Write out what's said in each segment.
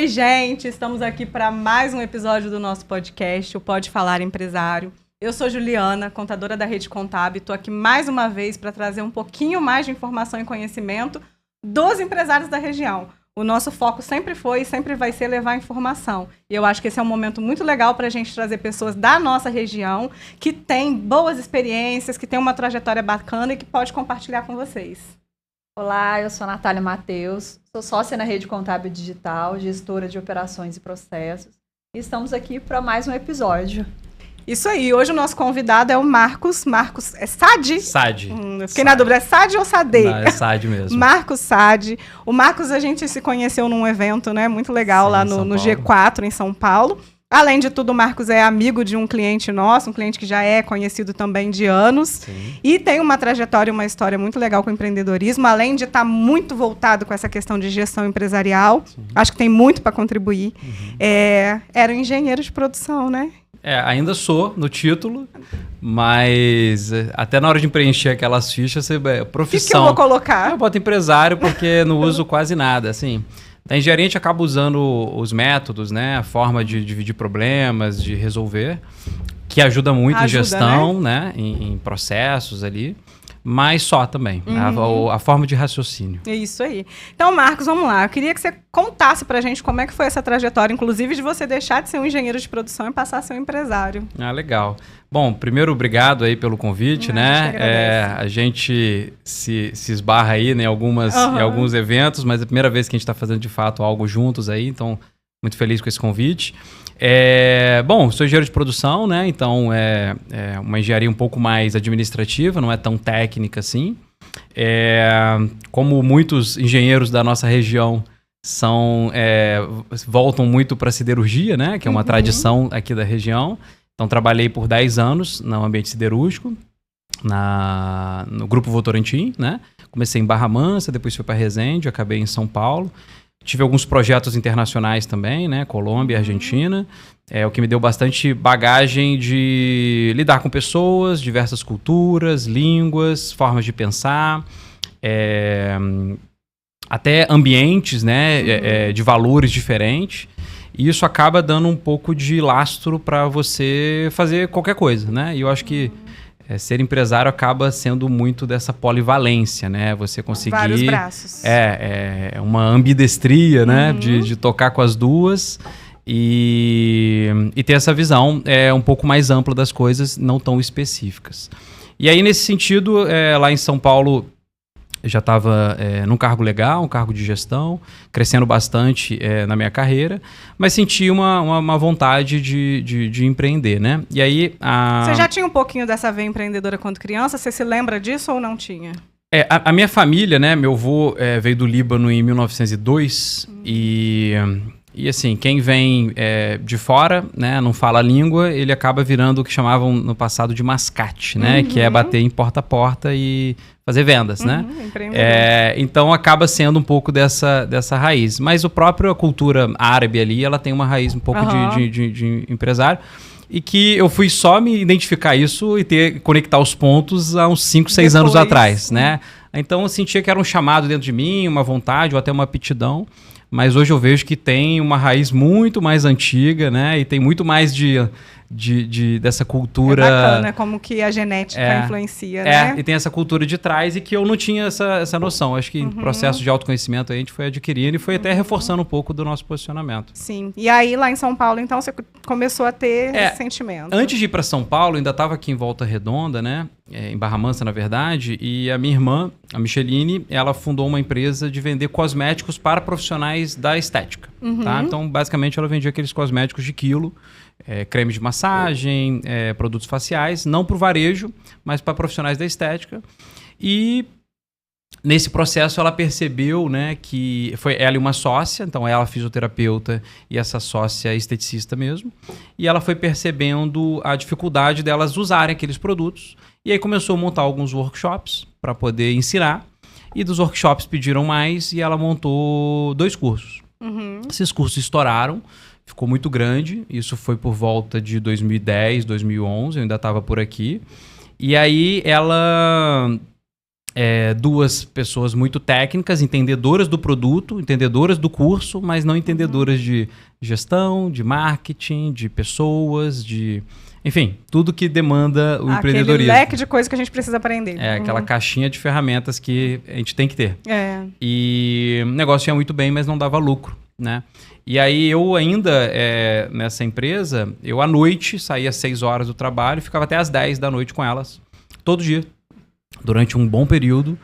Oi, gente! Estamos aqui para mais um episódio do nosso podcast, o Pode Falar Empresário. Eu sou Juliana, contadora da Rede Contábil, e estou aqui mais uma vez para trazer um pouquinho mais de informação e conhecimento dos empresários da região. O nosso foco sempre foi e sempre vai ser levar informação. E eu acho que esse é um momento muito legal para a gente trazer pessoas da nossa região que têm boas experiências, que têm uma trajetória bacana e que pode compartilhar com vocês. Olá, eu sou a Natália Matheus, sou sócia na Rede Contábil Digital, gestora de operações e processos. E estamos aqui para mais um episódio. Isso aí, hoje o nosso convidado é o Marcos. Marcos, é Sade? Sade. Eu fiquei na dúvida, é Sade ou Sade? Não, é Sade mesmo. Marcos Sade. O Marcos, a gente se conheceu num evento, né, muito legal. Sim, lá no G4, em São Paulo. Além de tudo, o Marcos é amigo de um cliente nosso, um cliente que já é conhecido também de anos. Sim. E tem uma trajetória, uma história muito legal com o empreendedorismo, além de estar muito voltado com essa questão de gestão empresarial. Sim. Acho que tem muito para contribuir. Uhum. Era um engenheiro de produção, né? Ainda sou no título, mas até na hora de preencher aquelas fichas, profissão. O que eu vou colocar? Eu boto empresário porque não uso quase nada, assim. Na engenharia a gente acaba usando os métodos, né? A forma de dividir problemas, de resolver, que ajuda muito em gestão, né? Em processos ali. Mas só também, a forma de raciocínio. É isso aí. Então, Marcos, vamos lá. Eu queria que você contasse pra gente como é que foi essa trajetória, inclusive de você deixar de ser um engenheiro de produção e passar a ser um empresário. Ah, legal. Bom, primeiro, obrigado aí pelo convite, né? A gente se esbarra aí, né, em alguns eventos, mas é a primeira vez que a gente está fazendo de fato algo juntos aí, então muito feliz com esse convite. Bom, sou engenheiro de produção, né? Então é uma engenharia um pouco mais administrativa, não é tão técnica assim. Como muitos engenheiros da nossa região voltam muito para a siderurgia, né? Que é uma tradição aqui da região. Então trabalhei por 10 anos no ambiente siderúrgico, no Grupo Votorantim, né? Comecei em Barra Mansa, depois fui para Resende, acabei em São Paulo. Tive alguns projetos internacionais também, né? Colômbia e Argentina. O que me deu bastante bagagem de lidar com pessoas, diversas culturas, línguas, formas de pensar, até ambientes, né? De valores diferentes. E isso acaba dando um pouco de lastro para você fazer qualquer coisa, né? E eu acho que ser empresário acaba sendo muito dessa polivalência, né? Você conseguir... Vários braços. Uma ambidestria, né? De tocar com as duas e ter essa visão um pouco mais ampla das coisas, não tão específicas. E aí, nesse sentido, lá em São Paulo, eu já estava num cargo legal, um cargo de gestão, crescendo bastante na minha carreira, mas senti uma vontade de empreender, né? E aí... Você já tinha um pouquinho dessa veia empreendedora quando criança? Você se lembra disso ou não tinha? A minha família, né? Meu avô veio do Líbano em 1902 e assim, quem vem de fora, né, não fala a língua, ele acaba virando o que chamavam no passado de mascate, né? Que é bater em porta a porta e fazer vendas, né? Então acaba sendo um pouco dessa raiz. Mas a própria cultura árabe ali, ela tem uma raiz um pouco de empresário. E que eu fui só me identificar isso e conectar os pontos há uns 5, 6 anos atrás, né? Então eu sentia que era um chamado dentro de mim, uma vontade ou até uma aptidão. Mas hoje eu vejo que tem uma raiz muito mais antiga, né? E tem muito mais dessa cultura... É bacana como que a genética influencia, né? E tem essa cultura de trás e que eu não tinha essa noção. Acho que em processo de autoconhecimento a gente foi adquirindo e foi até reforçando um pouco do nosso posicionamento. Sim. E aí lá em São Paulo, então, você começou a ter esse sentimento. Antes de ir para São Paulo, ainda estava aqui em Volta Redonda, né? Em Barra Mansa, na verdade, e a minha irmã, a Micheline, ela fundou uma empresa de vender cosméticos para profissionais da estética. Tá? Então, basicamente, ela vendia aqueles cosméticos de quilo, creme de massagem, produtos faciais, não para o varejo, mas para profissionais da estética. E nesse processo ela percebeu, né, que foi ela e uma sócia, então ela fisioterapeuta e essa sócia esteticista mesmo, e ela foi percebendo a dificuldade delas usarem aqueles produtos, e aí começou a montar alguns workshops para poder ensinar, e dos workshops pediram mais e ela montou 2 cursos. Esses cursos estouraram, ficou muito grande, isso foi por volta de 2010, 2011, eu ainda estava por aqui, e aí ela duas pessoas muito técnicas, entendedoras do produto, entendedoras do curso, mas não entendedoras de gestão, de marketing, de pessoas, enfim, tudo que demanda o empreendedorismo. Aquele leque de coisas que a gente precisa aprender. Aquela caixinha de ferramentas que a gente tem que ter. E o negócio ia muito bem, mas não dava lucro, né? E aí eu ainda, nessa empresa, eu à noite saía às 6 horas do trabalho e ficava até às 10 da noite com elas, todo dia, durante um bom período,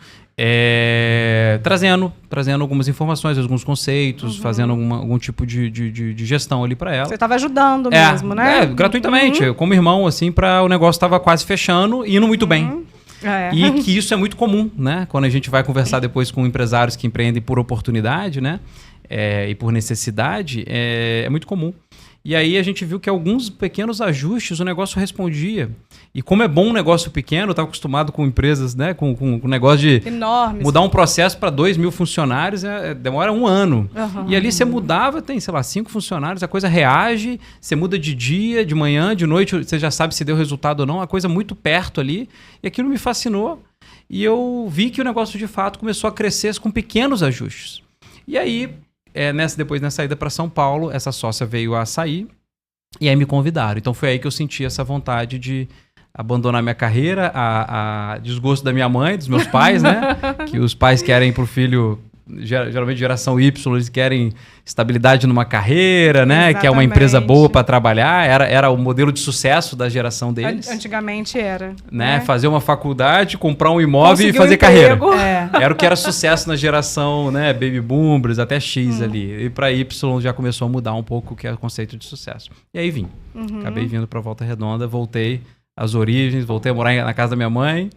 trazendo algumas informações, alguns conceitos, fazendo algum tipo de gestão ali para ela. Você estava ajudando mesmo, né? Gratuitamente, como irmão, assim, para o negócio estava quase fechando e indo muito bem. E que isso é muito comum, né? Quando a gente vai conversar depois com empresários que empreendem por oportunidade, né? E por necessidade, é muito comum. E aí a gente viu que alguns pequenos ajustes o negócio respondia. E como é bom um negócio pequeno, eu estava acostumado com empresas, né? Com negócio de enormes. Mudar um processo para 2.000 funcionários, demora 1 ano. E ali você mudava, tem, sei lá, 5 funcionários, a coisa reage, você muda de dia, de manhã, de noite, você já sabe se deu resultado ou não, a coisa muito perto ali. E aquilo me fascinou. E eu vi que o negócio de fato começou a crescer com pequenos ajustes. E aí, depois na saída para São Paulo, essa sócia veio a sair e aí me convidaram. Então foi aí que eu senti essa vontade de abandonar minha carreira, a desgosto da minha mãe, dos meus pais, né? Que os pais querem pro filho, geralmente geração Y, eles querem estabilidade numa carreira, né? Exatamente. Que é uma empresa boa para trabalhar. Era o modelo de sucesso da geração deles. Antigamente era. Né? Fazer uma faculdade, comprar um imóvel e fazer carreira. Era o que era sucesso na geração, né? Baby boomers, até X ali. E para Y já começou a mudar um pouco o que é o conceito de sucesso. E aí vim. Acabei vindo para Volta Redonda, voltei às origens, voltei a morar na casa da minha mãe.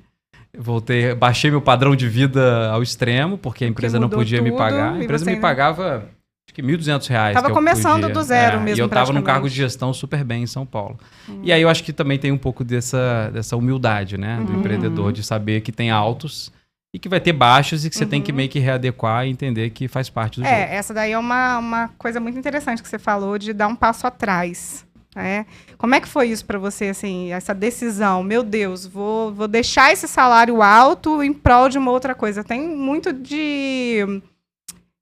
Baixei meu padrão de vida ao extremo, porque a empresa não podia me pagar. A empresa me pagava, acho que R$1.200. Tava começando do zero mesmo, e eu estava num cargo de gestão super bem em São Paulo. E aí eu acho que também tem um pouco dessa humildade, né? Do empreendedor, de saber que tem altos e que vai ter baixos e que você tem que meio que readequar e entender que faz parte do jogo. Essa daí é uma coisa muito interessante que você falou, de dar um passo atrás. Como é que foi isso para você, assim, essa decisão? Meu Deus, vou deixar esse salário alto em prol de uma outra coisa. Tem muito de...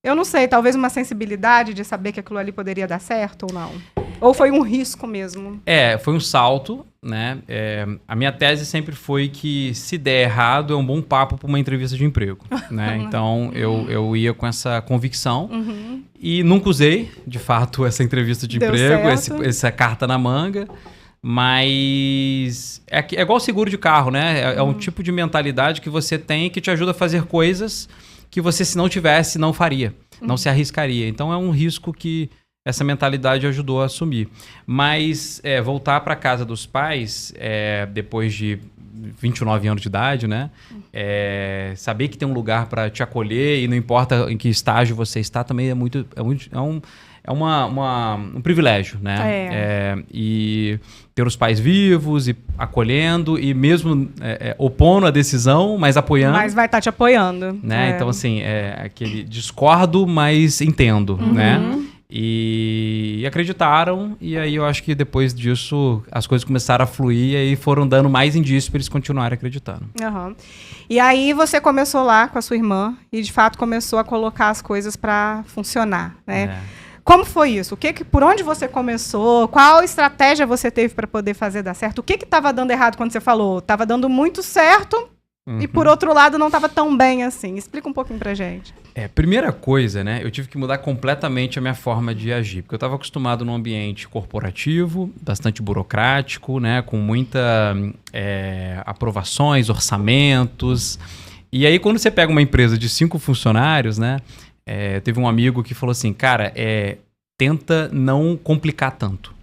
Eu não sei, talvez uma sensibilidade de saber que aquilo ali poderia dar certo ou não? Ou foi um risco mesmo? Foi um salto, né? A minha tese sempre foi que se der errado é um bom papo para uma entrevista de emprego, né? Então eu ia com essa convicção e nunca usei, de fato, essa entrevista de emprego, essa carta na manga. Mas é igual seguro de carro, né? É um tipo de mentalidade que você tem que te ajuda a fazer coisas que você, se não tivesse, não faria, não se arriscaria. Então é um risco que essa mentalidade ajudou a assumir. Mas voltar para casa dos pais, depois de 29 anos de idade, né? Saber que tem um lugar para te acolher e não importa em que estágio você está, também é um privilégio, né? E ter os pais vivos e acolhendo e mesmo opondo a decisão, mas apoiando. Mas vai estar te apoiando. Né? Então, assim, aquele discordo, mas entendo, né? E acreditaram, e aí eu acho que depois disso as coisas começaram a fluir e aí foram dando mais indícios para eles continuarem acreditando. E aí você começou lá com a sua irmã e de fato começou a colocar as coisas para funcionar, né? Como foi isso? Por onde você começou? Qual estratégia você teve para poder fazer dar certo? O que estava dando errado quando você falou? Estava dando muito certo e, por outro lado, não estava tão bem assim. Explica um pouquinho pra gente. Primeira coisa, né? Eu tive que mudar completamente a minha forma de agir. Porque eu estava acostumado num ambiente corporativo, bastante burocrático, né? Com muita aprovações, orçamentos. E aí, quando você pega uma empresa de 5 funcionários, né? Teve um amigo que falou assim, cara, tenta não complicar tanto.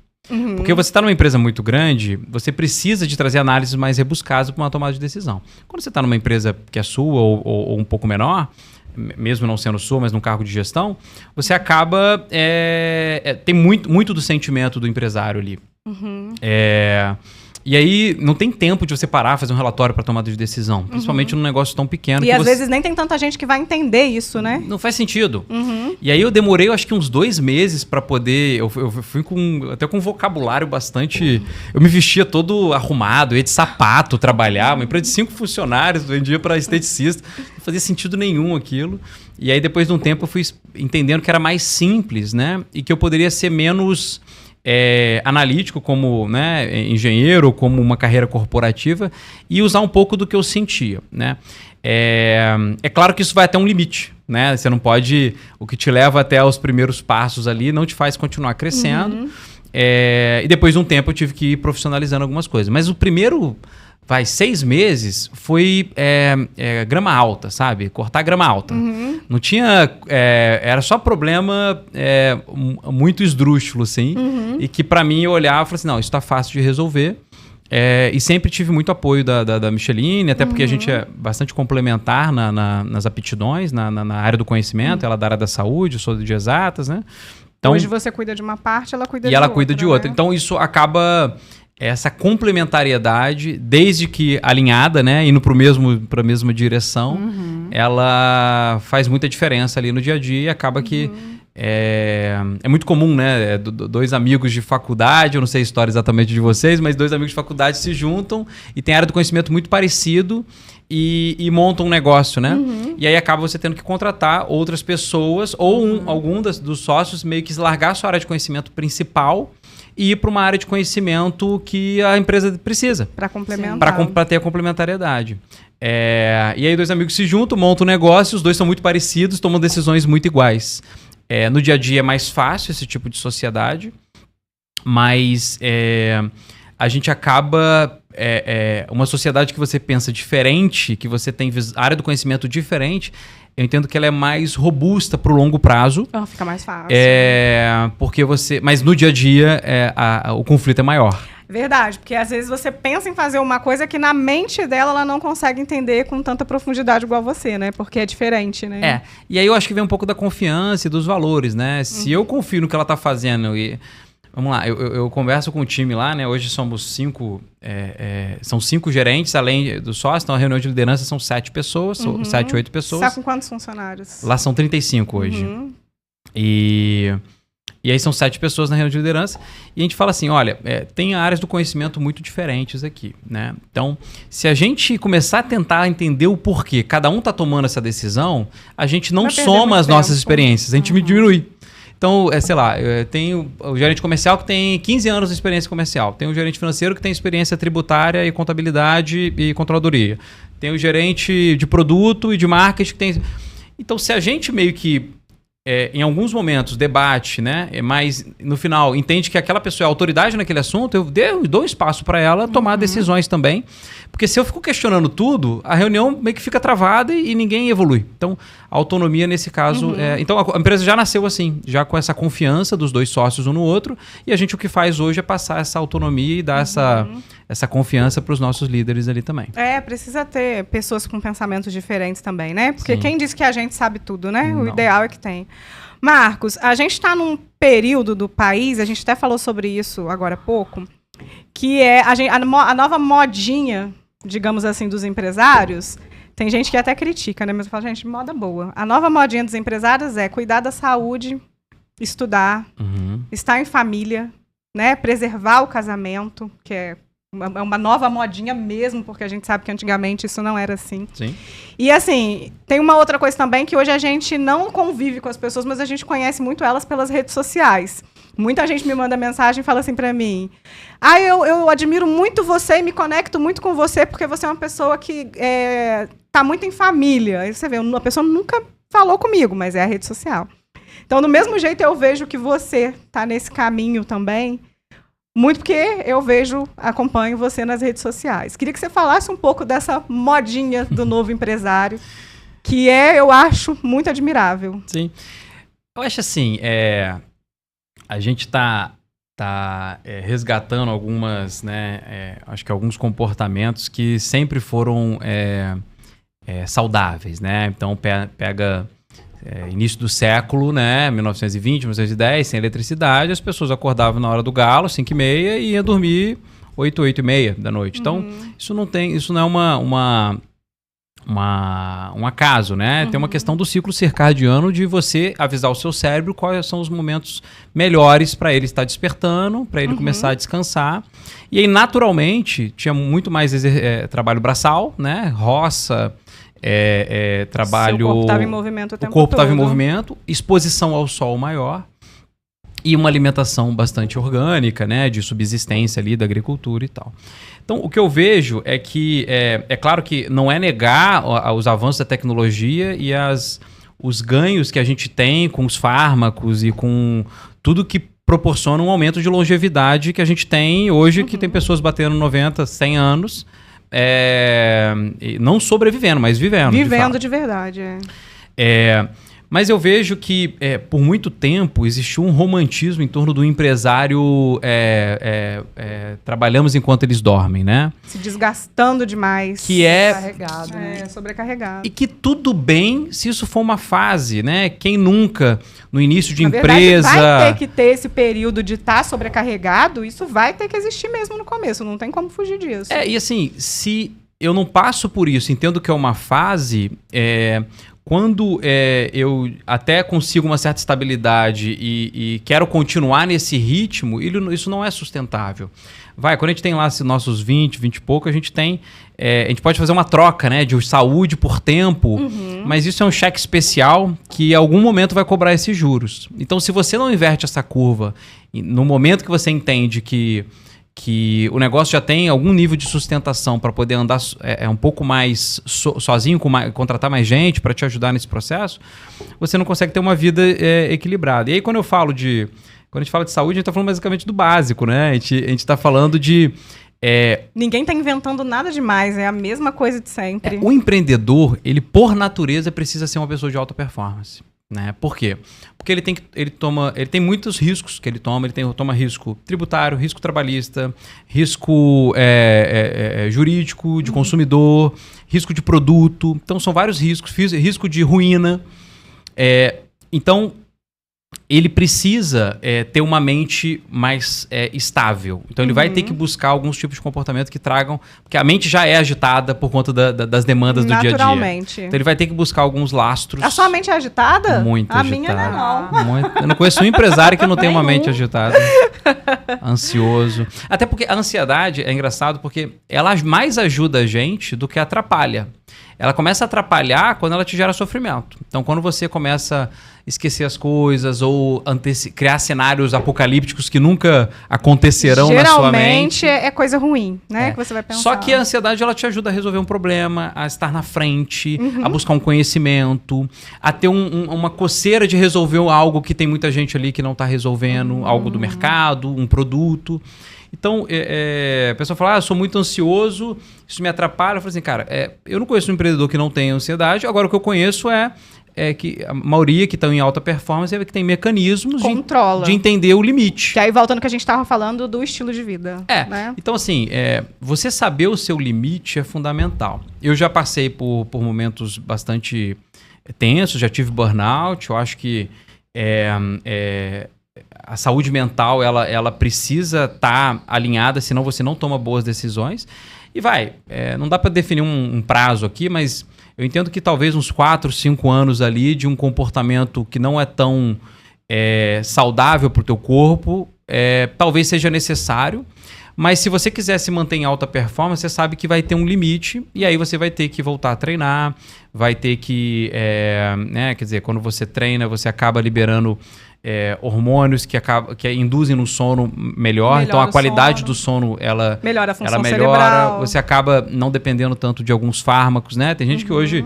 Porque você está numa empresa muito grande, você precisa de trazer análises mais rebuscadas para uma tomada de decisão. Quando você está numa empresa que é sua ou um pouco menor, mesmo não sendo sua, mas num cargo de gestão, você acaba... tem muito do sentimento do empresário ali. E aí não tem tempo de você parar, fazer um relatório para tomada de decisão. Principalmente num negócio tão pequeno. E às vezes nem tem tanta gente que vai entender isso, né? Não faz sentido. E aí eu demorei, eu acho que uns 2 meses para poder... Eu fui até com um vocabulário bastante... Eu me vestia todo arrumado, ia de sapato trabalhar. Uma empresa de 5 funcionários, vendia para esteticista. Não fazia sentido nenhum aquilo. E aí depois de um tempo eu fui entendendo que era mais simples, né? E que eu poderia ser menos... analítico como, né, engenheiro, como uma carreira corporativa e usar um pouco do que eu sentia, né? É claro que isso vai até um limite, né? Você não pode... O que te leva até os primeiros passos ali não te faz continuar crescendo. E depois de um tempo eu tive que ir profissionalizando algumas coisas. Mas o primeiro... 6 meses foi grama alta, sabe? Cortar grama alta. Não tinha... era só problema muito esdrúxulo, assim. E que pra mim eu olhava e falava assim, não, isso tá fácil de resolver. E sempre tive muito apoio da Micheline, até porque a gente é bastante complementar nas aptidões, na área do conhecimento. Ela é da área da saúde, eu sou de exatas, né? Então, hoje você cuida de uma parte, ela cuida de outra. E ela cuida de outra. Né? Então isso acaba... Essa complementariedade, desde que alinhada, né, indo para a mesma direção, ela faz muita diferença ali no dia a dia e acaba que é muito comum, né, 2 amigos de faculdade, eu não sei a história exatamente de vocês, mas 2 amigos de faculdade se juntam e tem área do conhecimento muito parecido e montam um negócio, né? E aí acaba você tendo que contratar outras pessoas ou algum dos sócios meio que largar a sua área de conhecimento principal e ir para uma área de conhecimento que a empresa precisa. Para complementar. Para ter a complementariedade. E aí 2 amigos se juntam, montam um negócio, os 2 são muito parecidos, tomam decisões muito iguais. No dia a dia é mais fácil esse tipo de sociedade, mas a gente acaba... uma sociedade que você pensa diferente, que você tem área do conhecimento diferente... Eu entendo que ela é mais robusta para o longo prazo. Fica mais fácil. Porque você... Mas no dia a dia, o conflito é maior. Verdade, porque às vezes você pensa em fazer uma coisa que na mente dela ela não consegue entender com tanta profundidade igual você, né? Porque é diferente, né? E aí eu acho que vem um pouco da confiança e dos valores, né? Se eu confio no que ela está fazendo e... Vamos lá, eu converso com o time lá, né? Hoje somos 5... são 5 gerentes, além do sócio. Então, a reunião de liderança são 7 pessoas, 7, 8 pessoas. Está com quantos funcionários? Lá são 35 hoje. E aí são 7 pessoas na reunião de liderança. E a gente fala assim, olha, tem áreas do conhecimento muito diferentes aqui, né? Então, se a gente começar a tentar entender o porquê cada um está tomando essa decisão, a gente não soma as nossas experiências, a gente diminui. Então, sei lá, tem o gerente comercial que tem 15 anos de experiência comercial. Tem o gerente financeiro que tem experiência tributária e contabilidade e controladoria. Tem o gerente de produto e de marketing que tem... Então, se a gente meio que, em alguns momentos, debate, né? Mas, no final, entende que aquela pessoa é autoridade naquele assunto, eu dou espaço para ela tomar decisões também. Porque se eu fico questionando tudo, a reunião meio que fica travada e ninguém evolui. Então, a autonomia nesse caso... Então, a empresa já nasceu assim, já com essa confiança dos 2 sócios um no outro. E a gente o que faz hoje é passar essa autonomia e dar essa confiança para os nossos líderes ali também. Precisa ter pessoas com pensamentos diferentes também, né? Porque quem diz que a gente sabe tudo, né? Não. O ideal é que tem. Marcos, a gente está num período do país, a gente até falou sobre isso agora há pouco, que é a nova modinha, digamos assim, dos empresários. Tem gente que até critica, né? Mas eu falo, gente, moda boa. A nova modinha dos empresários é cuidar da saúde, estudar, estar em família, né? Preservar o casamento, que é uma nova modinha mesmo, porque a gente sabe que antigamente isso não era assim. Sim. E assim, tem uma outra coisa também, que hoje a gente não convive com as pessoas, mas a gente conhece muito elas pelas redes sociais. Muita gente me manda mensagem e fala assim pra mim, eu admiro muito você e me conecto muito com você, porque você é uma pessoa que tá muito em família. Aí você vê, a pessoa nunca falou comigo, mas é a rede social. Então, do mesmo jeito, eu vejo que você tá nesse caminho também, muito porque eu acompanho você nas redes sociais. Queria que você falasse um pouco dessa modinha do novo empresário, que eu acho, muito admirável. Sim. Eu acho assim, a gente tá resgatando algumas, né, acho que alguns comportamentos que sempre foram saudáveis, né? Então, pega... início do século, né, 1920, 1910, sem eletricidade, as pessoas acordavam na hora do galo, 5h30, e iam dormir 8, 8h30 da noite. Então, isso não é um acaso, né? Tem uma questão do ciclo circadiano de você avisar o seu cérebro quais são os momentos melhores para ele estar despertando, para ele começar a descansar. E aí, naturalmente, tinha muito mais trabalho braçal, né? Roça, trabalho... Seu corpo estava em movimento o tempo todo. O corpo estava em movimento, exposição ao sol maior e uma alimentação bastante orgânica, né? De subsistência ali da agricultura e tal. Então, o que eu vejo é que, é claro que não é negar os avanços da tecnologia e os ganhos que a gente tem com os fármacos e com tudo que proporciona um aumento de longevidade que a gente tem hoje, que tem pessoas batendo 90, 100 anos, não sobrevivendo, mas vivendo. Vivendo de verdade, Mas eu vejo que, por muito tempo, existiu um romantismo em torno do empresário trabalhamos enquanto eles dormem, né? Se desgastando demais. Que sobrecarregado. E que tudo bem se isso for uma fase, né? Quem nunca, no início de empresa... Vai ter que ter esse período de estar sobrecarregado, isso vai ter que existir mesmo no começo, não tem como fugir disso. E assim, se eu não passo por isso, entendo que é uma fase... Quando eu até consigo uma certa estabilidade e quero continuar nesse ritmo, isso não é sustentável. Quando a gente tem lá nossos 20 e pouco, a gente pode fazer uma troca, né, de saúde por tempo, mas isso é um cheque especial que em algum momento vai cobrar esses juros. Então, se você não inverte essa curva, no momento que você entende que o negócio já tem algum nível de sustentação para poder andar um pouco mais sozinho, contratar mais gente para te ajudar nesse processo, você não consegue ter uma vida equilibrada. E aí, quando a gente fala de saúde, a gente está falando basicamente do básico, né? A gente está falando de... Ninguém está inventando nada demais, é a mesma coisa de sempre. O empreendedor, ele por natureza precisa ser uma pessoa de alta performance. Né? Por quê? Porque ele tem muitos riscos que ele toma risco tributário, risco trabalhista, risco jurídico, de consumidor, risco de produto. Então, são vários riscos, risco de ruína. Então, ele precisa ter uma mente mais estável. Então, ele vai ter que buscar alguns tipos de comportamento que tragam... Porque a mente já é agitada por conta das demandas do dia a dia. Naturalmente. Então, ele vai ter que buscar alguns lastros. A sua mente é agitada? Muito a agitada. A minha não. Eu não conheço um empresário que não tem uma mente agitada. Ansioso. Até porque a ansiedade é engraçado porque ela mais ajuda a gente do que atrapalha. Ela começa a atrapalhar quando ela te gera sofrimento. Então, quando você começa a esquecer as coisas ou criar cenários apocalípticos que nunca acontecerão na sua mente... Geralmente é coisa ruim, né? Que você vai pensar. Só que a ansiedade, ela te ajuda a resolver um problema, a estar na frente, a buscar um conhecimento, a ter uma coceira de resolver algo que tem muita gente ali que não está resolvendo, algo do mercado, um produto... Então, a pessoa fala, eu sou muito ansioso, isso me atrapalha. Eu falo assim, cara, eu não conheço um empreendedor que não tem ansiedade. Agora, o que eu conheço é que a maioria que estão em alta performance é que tem mecanismos de entender o limite. Que aí, voltando ao que a gente estava falando do estilo de vida. Né? Então, assim, você saber o seu limite é fundamental. Eu já passei por momentos bastante tensos, já tive burnout. Eu acho que a saúde mental, ela precisa estar alinhada, senão você não toma boas decisões. E não dá para definir um prazo aqui, mas eu entendo que talvez uns 4, 5 anos ali de um comportamento que não é tão saudável para o teu corpo, talvez seja necessário. Mas se você quiser se manter em alta performance, você sabe que vai ter um limite e aí você vai ter que voltar a treinar, vai ter que... quer dizer, quando você treina, você acaba liberando hormônios que induzem no sono melhor. Então, a qualidade do sono, melhora a função melhora. cerebral. Você acaba não dependendo tanto de alguns fármacos, né? Tem gente que hoje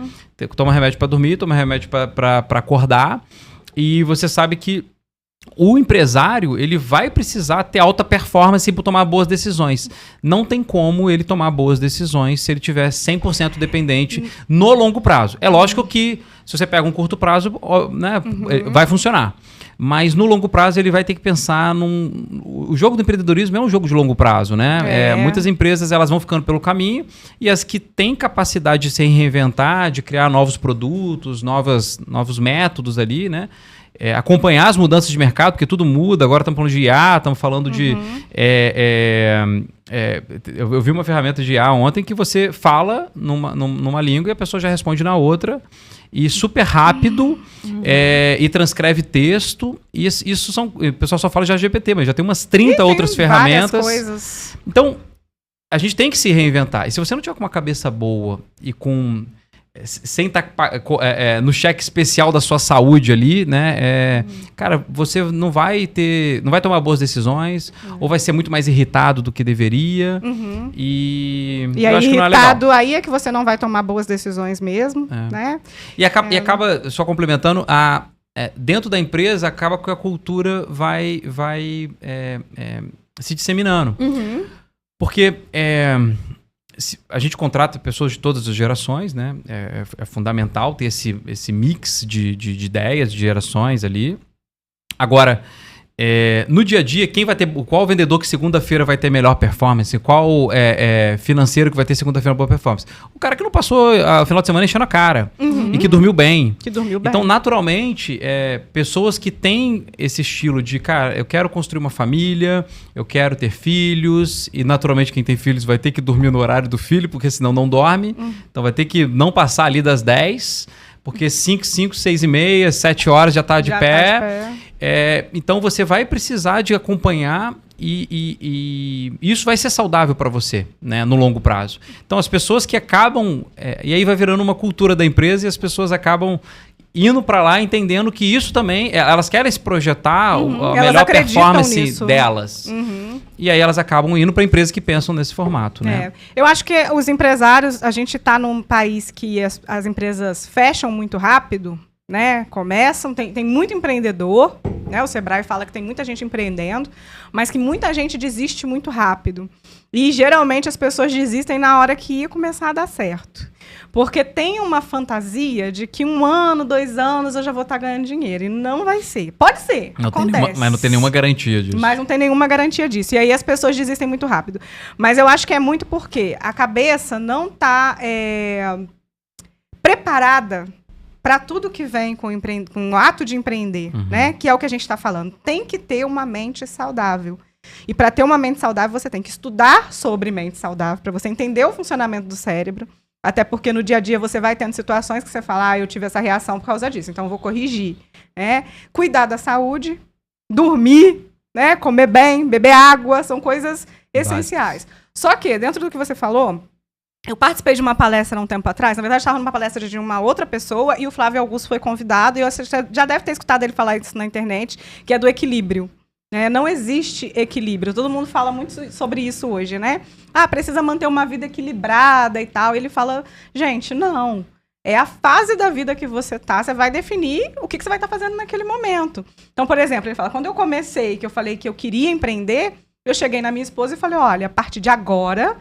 toma remédio para dormir, toma remédio para acordar. E você sabe que o empresário, ele vai precisar ter alta performance para tomar boas decisões. Não tem como ele tomar boas decisões se ele tiver 100% dependente no longo prazo. É lógico que se você pega um curto prazo, né, vai funcionar. Mas no longo prazo ele vai ter que pensar o jogo do empreendedorismo é um jogo de longo prazo, né? Muitas empresas elas vão ficando pelo caminho e as que têm capacidade de se reinventar, de criar novos produtos, novos métodos ali, né? acompanhar as mudanças de mercado, porque tudo muda. Agora estamos falando de IA, estamos falando de... eu vi uma ferramenta de IA ontem que você fala numa língua e a pessoa já responde na outra. E super rápido, e transcreve texto. E isso são... O pessoal só fala de GPT, mas já tem umas 30 outras ferramentas. Coisas. Então, a gente tem que se reinventar. E se você não tiver com uma cabeça boa e com... sem estar no cheque especial da sua saúde ali, né? Cara, você não vai tomar boas decisões, ou vai ser muito mais irritado do que deveria. E aí, eu acho que não é irritado, aí é que você não vai tomar boas decisões mesmo, né? E acaba só complementando, dentro da empresa, acaba que a cultura vai se disseminando. Porque a gente contrata pessoas de todas as gerações, né? É fundamental ter esse mix de ideias, de gerações ali. Agora, no dia a dia, qual vendedor que segunda-feira vai ter melhor performance? Qual financeiro que vai ter segunda-feira boa performance? O cara que não passou o final de semana enchendo a cara e que dormiu bem. Então, naturalmente, pessoas que têm esse estilo de, cara, eu quero construir uma família, eu quero ter filhos, e naturalmente quem tem filhos vai ter que dormir no horário do filho, porque senão não dorme. Então vai ter que não passar ali das 10, porque 5, 6 e meia, 7 horas já está de pé. Então você vai precisar de acompanhar e isso vai ser saudável para você, né, no longo prazo. Então as pessoas que acabam... e aí vai virando uma cultura da empresa e as pessoas acabam indo para lá entendendo que isso também... Elas querem se projetar a melhor performance nisso. Delas. E aí elas acabam indo para empresas que pensam nesse formato, né? Eu acho que os empresários... A gente está num país que as empresas fecham muito rápido, né? Começam, tem muito empreendedor, né? O Sebrae fala que tem muita gente empreendendo, mas que muita gente desiste muito rápido. E geralmente as pessoas desistem na hora que ia começar a dar certo. Porque tem uma fantasia de que 1 ano, 2 anos eu já vou estar ganhando dinheiro. E não vai ser. Pode ser, acontece. Mas não tem nenhuma garantia disso. Mas não tem nenhuma garantia disso. E aí as pessoas desistem muito rápido. Mas eu acho que é muito porque a cabeça não está preparada para tudo que vem com o ato de empreender, né? Que é o que a gente está falando. Tem que ter uma mente saudável. E para ter uma mente saudável, você tem que estudar sobre mente saudável, para você entender o funcionamento do cérebro. Até porque no dia a dia você vai tendo situações que você fala, eu tive essa reação por causa disso, então eu vou corrigir. Né? Cuidar da saúde, dormir, né? Comer bem, beber água, são coisas essenciais. Só que, dentro do que você falou... Eu participei de uma palestra há um tempo atrás, na verdade estava numa palestra de uma outra pessoa e o Flávio Augusto foi convidado e você já deve ter escutado ele falar isso na internet, que é do equilíbrio. Não existe equilíbrio, todo mundo fala muito sobre isso hoje, né? Precisa manter uma vida equilibrada e tal. E ele fala, gente, não. É a fase da vida que você tá, você vai definir o que você vai estar fazendo naquele momento. Então, por exemplo, ele fala, quando eu comecei, que eu falei que eu queria empreender, eu cheguei na minha esposa e falei, olha, a partir de agora...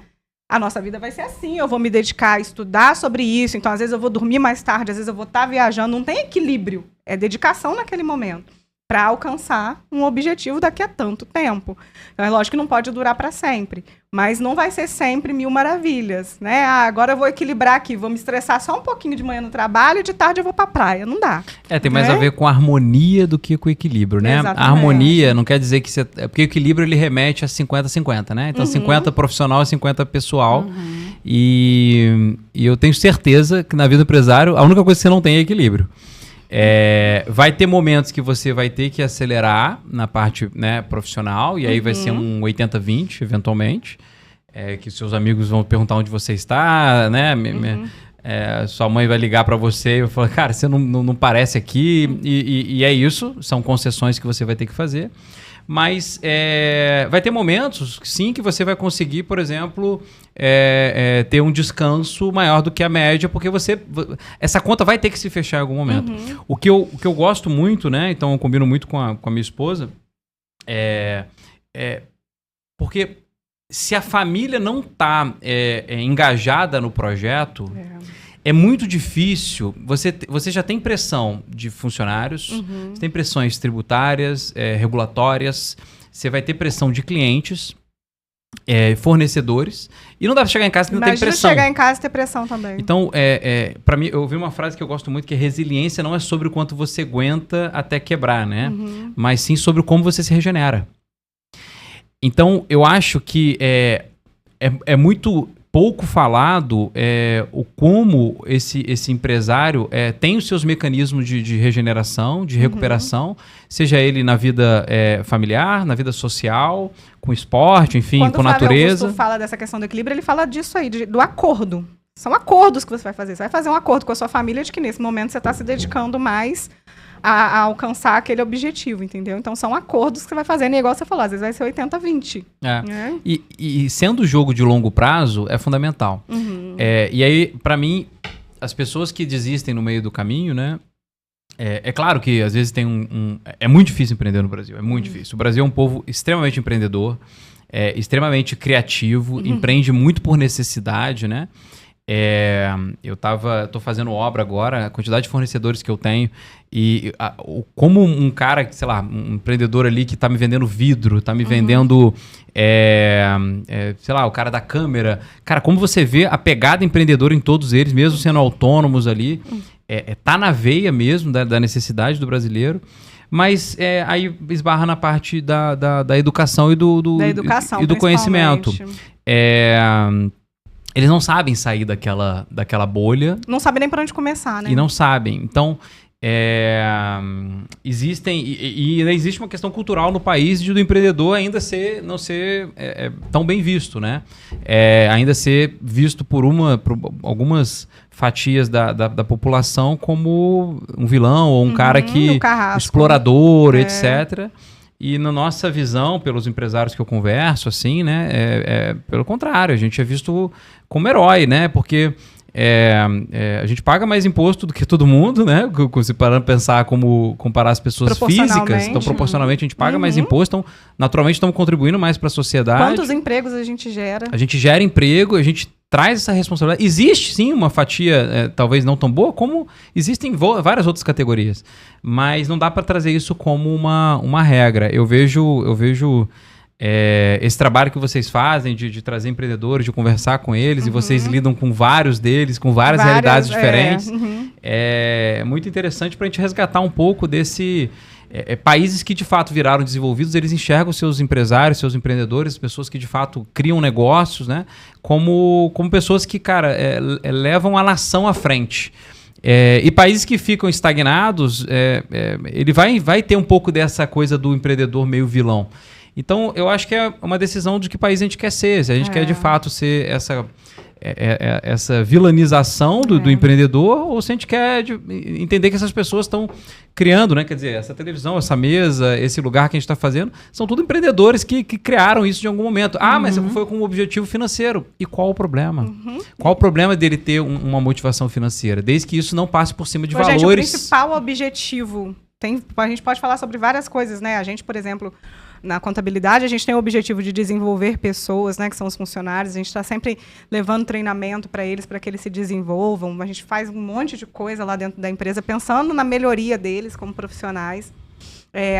A nossa vida vai ser assim, eu vou me dedicar a estudar sobre isso, então às vezes eu vou dormir mais tarde, às vezes eu vou estar viajando, não tem equilíbrio, é dedicação naquele momento, para alcançar um objetivo daqui a tanto tempo. Então é lógico que não pode durar para sempre, mas não vai ser sempre 1000 maravilhas, né? Agora eu vou equilibrar aqui, vou me estressar só um pouquinho de manhã no trabalho e de tarde eu vou para a praia, não dá. Tem mais a ver com a harmonia do que com o equilíbrio, né? Exatamente. A harmonia não quer dizer que você... Porque o equilíbrio ele remete a 50-50, né? Então 50 profissional e 50 pessoal. E eu tenho certeza que na vida do empresário a única coisa que você não tem é equilíbrio. Vai ter momentos que você vai ter que acelerar na parte, né, profissional, e aí vai ser um 80-20, eventualmente, que seus amigos vão perguntar onde você está, né? Sua mãe vai ligar para você e vai falar, cara, você não parece aqui, e é isso, são concessões que você vai ter que fazer. Mas vai ter momentos, sim, que você vai conseguir, por exemplo, ter um descanso maior do que a média, porque essa conta vai ter que se fechar em algum momento. O que eu gosto muito, né? Então eu combino muito com a minha esposa, porque se a família não está engajada no projeto... É muito difícil, você já tem pressão de funcionários, você tem pressões tributárias, regulatórias, você vai ter pressão de clientes, fornecedores, e não dá pra chegar em casa que não tem pressão. Chegar em casa e ter pressão também. Então, para mim, eu ouvi uma frase que eu gosto muito, que é resiliência não é sobre o quanto você aguenta até quebrar, né? Mas sim sobre como você se regenera. Então, eu acho que é muito pouco falado o como esse empresário tem os seus mecanismos de regeneração, de recuperação, seja ele na vida familiar, na vida social, com esporte, enfim, quando com natureza. Quando o Flávio fala dessa questão do equilíbrio, ele fala disso aí, do acordo. São acordos que você vai fazer. Você vai fazer um acordo com a sua família de que nesse momento você está se dedicando mais a alcançar aquele objetivo, entendeu? Então são acordos que você vai fazer, e igual você falou, às vezes vai ser 80-20. E sendo jogo de longo prazo, é fundamental. E aí, para mim, as pessoas que desistem no meio do caminho, né? É claro que às vezes tem é muito difícil empreender no Brasil, é muito difícil. O Brasil é um povo extremamente empreendedor, extremamente criativo, empreende muito por necessidade, né? Eu tô fazendo obra agora, a quantidade de fornecedores que eu tenho e como um cara, sei lá, um empreendedor ali que tá me vendendo vidro, tá me vendendo, sei lá, o cara da câmera. Cara, como você vê a pegada empreendedora em todos eles, mesmo sendo autônomos ali, tá na veia mesmo da necessidade do brasileiro. Mas aí esbarra na parte da educação e do conhecimento. Eles não sabem sair daquela bolha. Não sabem nem por onde começar, né? E não sabem. Então, existem... E existe uma questão cultural no país do empreendedor ainda não ser tão bem visto, né? Ainda ser visto por algumas fatias da população como um vilão ou um cara que... explorador, etc. E na nossa visão, pelos empresários que eu converso, assim, né, pelo contrário, a gente é visto como herói, né, porque a gente paga mais imposto do que todo mundo, né, se parar pra pensar como comparar as pessoas físicas, então proporcionalmente a gente paga mais imposto, então naturalmente estamos contribuindo mais para a sociedade. Quantos empregos a gente gera? A gente gera emprego, a gente traz essa responsabilidade. Existe, sim, uma fatia talvez não tão boa, como existem várias outras categorias. Mas não dá para trazer isso como uma regra. Eu vejo esse trabalho que vocês fazem de trazer empreendedores, de conversar com eles, e vocês lidam com vários deles, com várias realidades diferentes. É muito interessante para a gente resgatar um pouco desse... países que de fato viraram desenvolvidos, eles enxergam seus empresários, seus empreendedores, pessoas que de fato criam negócios, né, como pessoas que, cara, levam a nação à frente. E países que ficam estagnados, ele vai ter um pouco dessa coisa do empreendedor meio vilão. Então, eu acho que é uma decisão de que país a gente quer ser. Se a gente quer de fato ser essa vilanização do empreendedor, ou se a gente quer entender que essas pessoas estão criando, né? Quer dizer, essa televisão, essa mesa, esse lugar que a gente está fazendo, são tudo empreendedores que criaram isso de algum momento. Mas foi com um objetivo financeiro. E qual o problema? Qual o problema dele ter uma motivação financeira? Desde que isso não passe por cima de valores. Gente, o principal objetivo... a gente pode falar sobre várias coisas, né? A gente, por exemplo... Na contabilidade, a gente tem o objetivo de desenvolver pessoas, né, que são os funcionários. A gente está sempre levando treinamento para eles, para que eles se desenvolvam. A gente faz um monte de coisa lá dentro da empresa, pensando na melhoria deles como profissionais.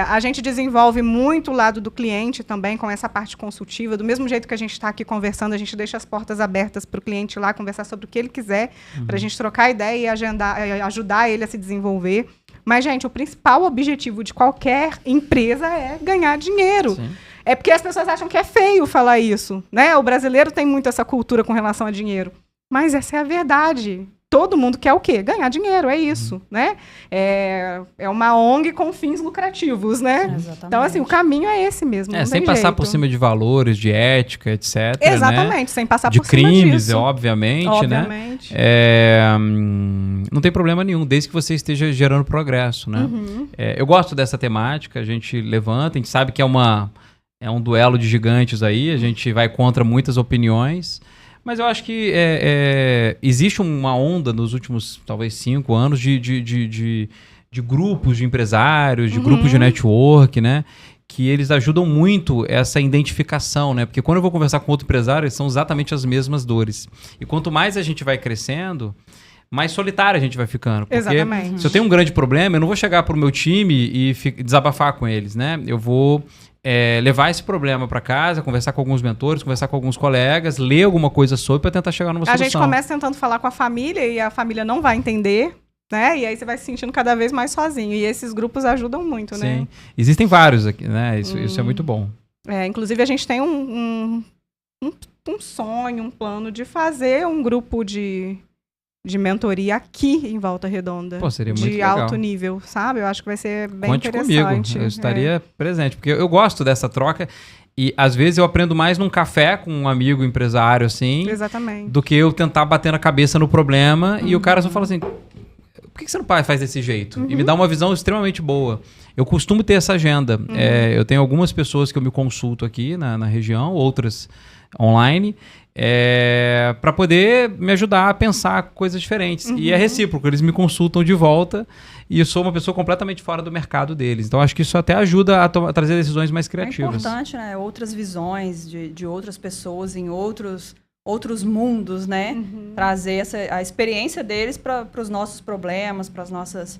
A gente desenvolve muito o lado do cliente também, com essa parte consultiva. Do mesmo jeito que a gente está aqui conversando, a gente deixa as portas abertas para o cliente lá conversar sobre o que ele quiser, para a gente trocar ideia e ajudar ele a se desenvolver. Mas, gente, o principal objetivo de qualquer empresa é ganhar dinheiro. Sim. É porque as pessoas acham que é feio falar isso, né? O brasileiro tem muito essa cultura com relação a dinheiro. Mas essa é a verdade. Todo mundo quer o quê? Ganhar dinheiro, é isso, né? É uma ONG com fins lucrativos, né? Exatamente. Então, assim, o caminho é esse mesmo, não sem tem passar jeito. por cima de valores, de ética, etc. Exatamente, né? Sem passar de por cima crimes, disso. obviamente, né? Não tem problema nenhum, desde que você esteja gerando progresso, né? Eu gosto dessa temática, a gente levanta, a gente sabe que é um duelo de gigantes aí, a gente vai contra muitas opiniões. Mas eu acho que existe uma onda nos últimos, talvez, 5 anos de grupos de empresários, de grupos de network, né? Que eles ajudam muito essa identificação, né? Porque quando eu vou conversar com outro empresário, são exatamente as mesmas dores. E quanto mais a gente vai crescendo, mais solitário a gente vai ficando. Porque se eu tenho um grande problema, eu não vou chegar para o meu time e desabafar com eles, né? Eu vou... levar esse problema para casa, conversar com alguns mentores, conversar com alguns colegas, ler alguma coisa sobre para tentar chegar numa solução. A gente começa tentando falar com a família e a família não vai entender, né? E aí você vai se sentindo cada vez mais sozinho. E esses grupos ajudam muito, né? Sim. Existem vários aqui, né? Isso é muito bom. Inclusive, a gente tem um sonho, um plano de fazer um grupo de mentoria aqui em Volta Redonda. Pô, seria muito de legal. Alto nível, sabe? Eu acho que vai ser bem Conte interessante. Comigo, eu estaria presente, porque eu gosto dessa troca e às vezes eu aprendo mais num café com um amigo empresário, assim, Exatamente. do que eu tentar bater na cabeça no problema e o cara só fala assim, por que você não faz desse jeito? E me dá uma visão extremamente boa. Eu costumo ter essa agenda. Eu tenho algumas pessoas que eu me consulto aqui na região, outras online, para poder me ajudar a pensar coisas diferentes. E é recíproco, eles me consultam de volta e eu sou uma pessoa completamente fora do mercado deles. Então, acho que isso até ajuda a trazer decisões mais criativas. É importante, né? Outras visões de outras pessoas em outros mundos, né? Trazer a experiência deles para os nossos problemas, para as nossas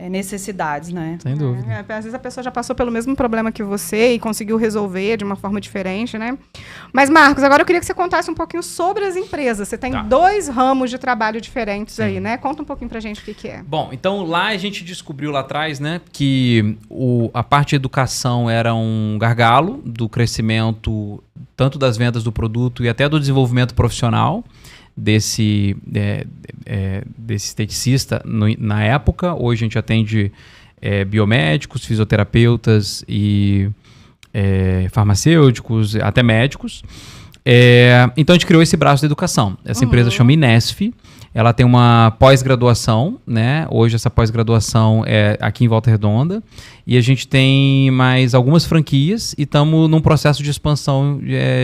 necessidades, né? Sem dúvida. Às vezes a pessoa já passou pelo mesmo problema que você e conseguiu resolver de uma forma diferente, né? Mas, Marcos, agora eu queria que você contasse um pouquinho sobre as empresas. Você tem 2 ramos de trabalho diferentes aí, né? Conta um pouquinho pra gente o que é. Bom, então lá a gente descobriu lá atrás, né, que a parte de educação era um gargalo do crescimento tanto das vendas do produto e até do desenvolvimento profissional desse esteticista na época. Hoje a gente atende biomédicos, fisioterapeutas e farmacêuticos, até médicos. Então a gente criou esse braço de educação. Essa empresa chama Inesf. Ela tem uma pós-graduação, né? Hoje essa pós-graduação é aqui em Volta Redonda. E a gente tem mais algumas franquias e estamos num processo de expansão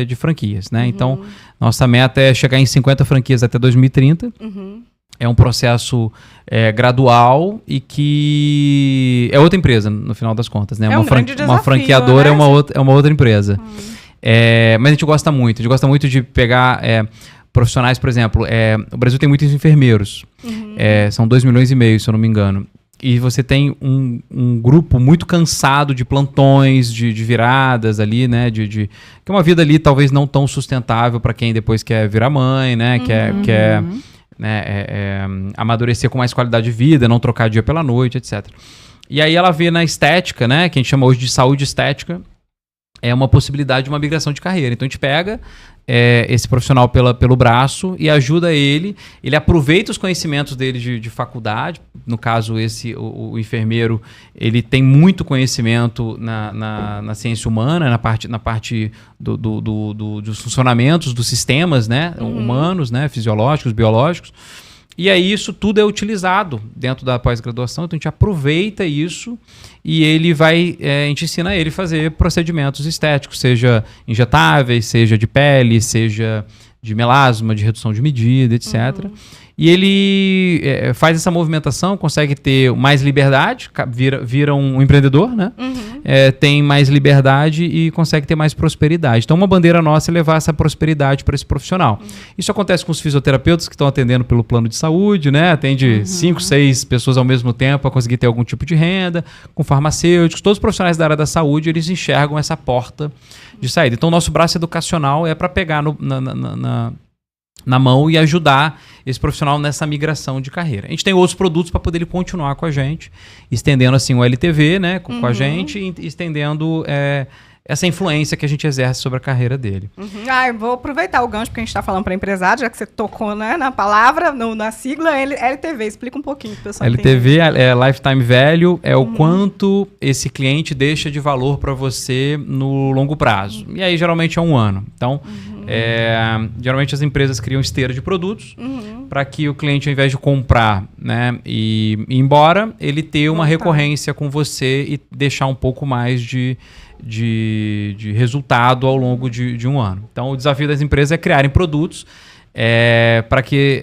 de franquias, né? Então, nossa meta é chegar em 50 franquias até 2030. É um processo gradual e que é outra empresa, no final das contas, né? É um grande desafio, uma franqueadora, né? é uma outra empresa. Mas a gente gosta muito. A gente gosta muito de pegar profissionais, por exemplo. O Brasil tem muitos enfermeiros. São 2,5 milhões, se eu não me engano. E você tem um grupo muito cansado de plantões, de viradas ali, né? Que é uma vida ali talvez não tão sustentável para quem depois quer virar mãe, né? Quer amadurecer com mais qualidade de vida, não trocar dia pela noite, etc. E aí ela vê na estética, né? Que a gente chama hoje de saúde estética, é uma possibilidade de uma migração de carreira. Então a gente pega esse profissional pelo braço e ajuda ele aproveita os conhecimentos dele de faculdade. No caso, o enfermeiro, ele tem muito conhecimento na ciência humana, na parte dos funcionamentos dos sistemas, né, humanos, né, fisiológicos, biológicos. E aí isso tudo é utilizado dentro da pós-graduação, então a gente aproveita isso e a gente ensina ele a fazer procedimentos estéticos, seja injetáveis, seja de pele, seja de melasma, de redução de medida, etc. E ele faz essa movimentação, consegue ter mais liberdade, vira um empreendedor, né? Tem mais liberdade e consegue ter mais prosperidade. Então, uma bandeira nossa é levar essa prosperidade para esse profissional. Isso acontece com os fisioterapeutas que estão atendendo pelo plano de saúde, né? Atende 5, 6 pessoas ao mesmo tempo para conseguir ter algum tipo de renda. Com farmacêuticos, todos os profissionais da área da saúde, eles enxergam essa porta de saída. Então, o nosso braço educacional é para pegar na mão e ajudar esse profissional nessa migração de carreira. A gente tem outros produtos para poder ele continuar com a gente, estendendo assim o LTV, né, com a gente, e estendendo essa influência que a gente exerce sobre a carreira dele. Eu vou aproveitar o gancho porque a gente está falando para empresário, já que você tocou, né, na palavra, na sigla LTV. Explica um pouquinho para o pessoal LTV é Lifetime Value, é o quanto esse cliente deixa de valor para você no longo prazo. E aí geralmente é 1 ano. Então, geralmente as empresas criam esteira de produtos para que o cliente, ao invés de comprar, né, e ir embora, ele ter uma recorrência com você e deixar um pouco mais de resultado ao longo de 1 ano. Então, o desafio das empresas é criarem produtos para que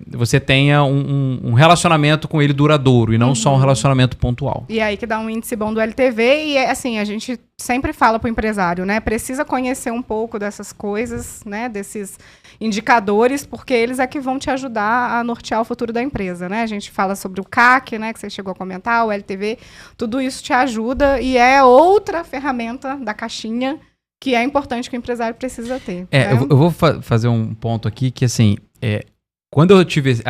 você tenha um relacionamento com ele duradouro e não só um relacionamento pontual. E aí que dá um índice bom do LTV e, assim, a gente sempre fala para o empresário, né? Precisa conhecer um pouco dessas coisas, né? Desses indicadores, porque eles é que vão te ajudar a nortear o futuro da empresa, né? A gente fala sobre o CAC, né? Que você chegou a comentar, o LTV, tudo isso te ajuda e é outra ferramenta da caixinha que é importante que o empresário precisa ter. Né? Eu vou fazer um ponto aqui que, assim, quando eu tive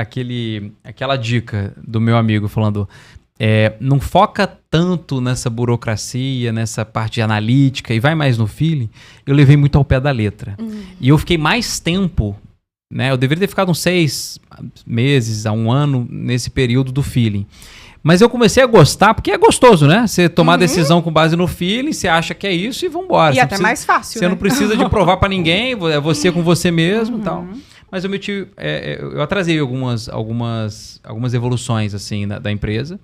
aquela dica do meu amigo falando, não foca tanto nessa burocracia, nessa parte analítica e vai mais no feeling, eu levei muito ao pé da letra. E eu fiquei mais tempo, né? Eu deveria ter ficado uns 6 meses a 1 ano nesse período do feeling. Mas eu comecei a gostar, porque é gostoso, né? Você tomar decisão com base no feeling, você acha que é isso e vambora. E até mais fácil, Você não precisa de provar pra ninguém, é você com você mesmo e tal. Mas eu atrasei algumas evoluções, assim, da empresa.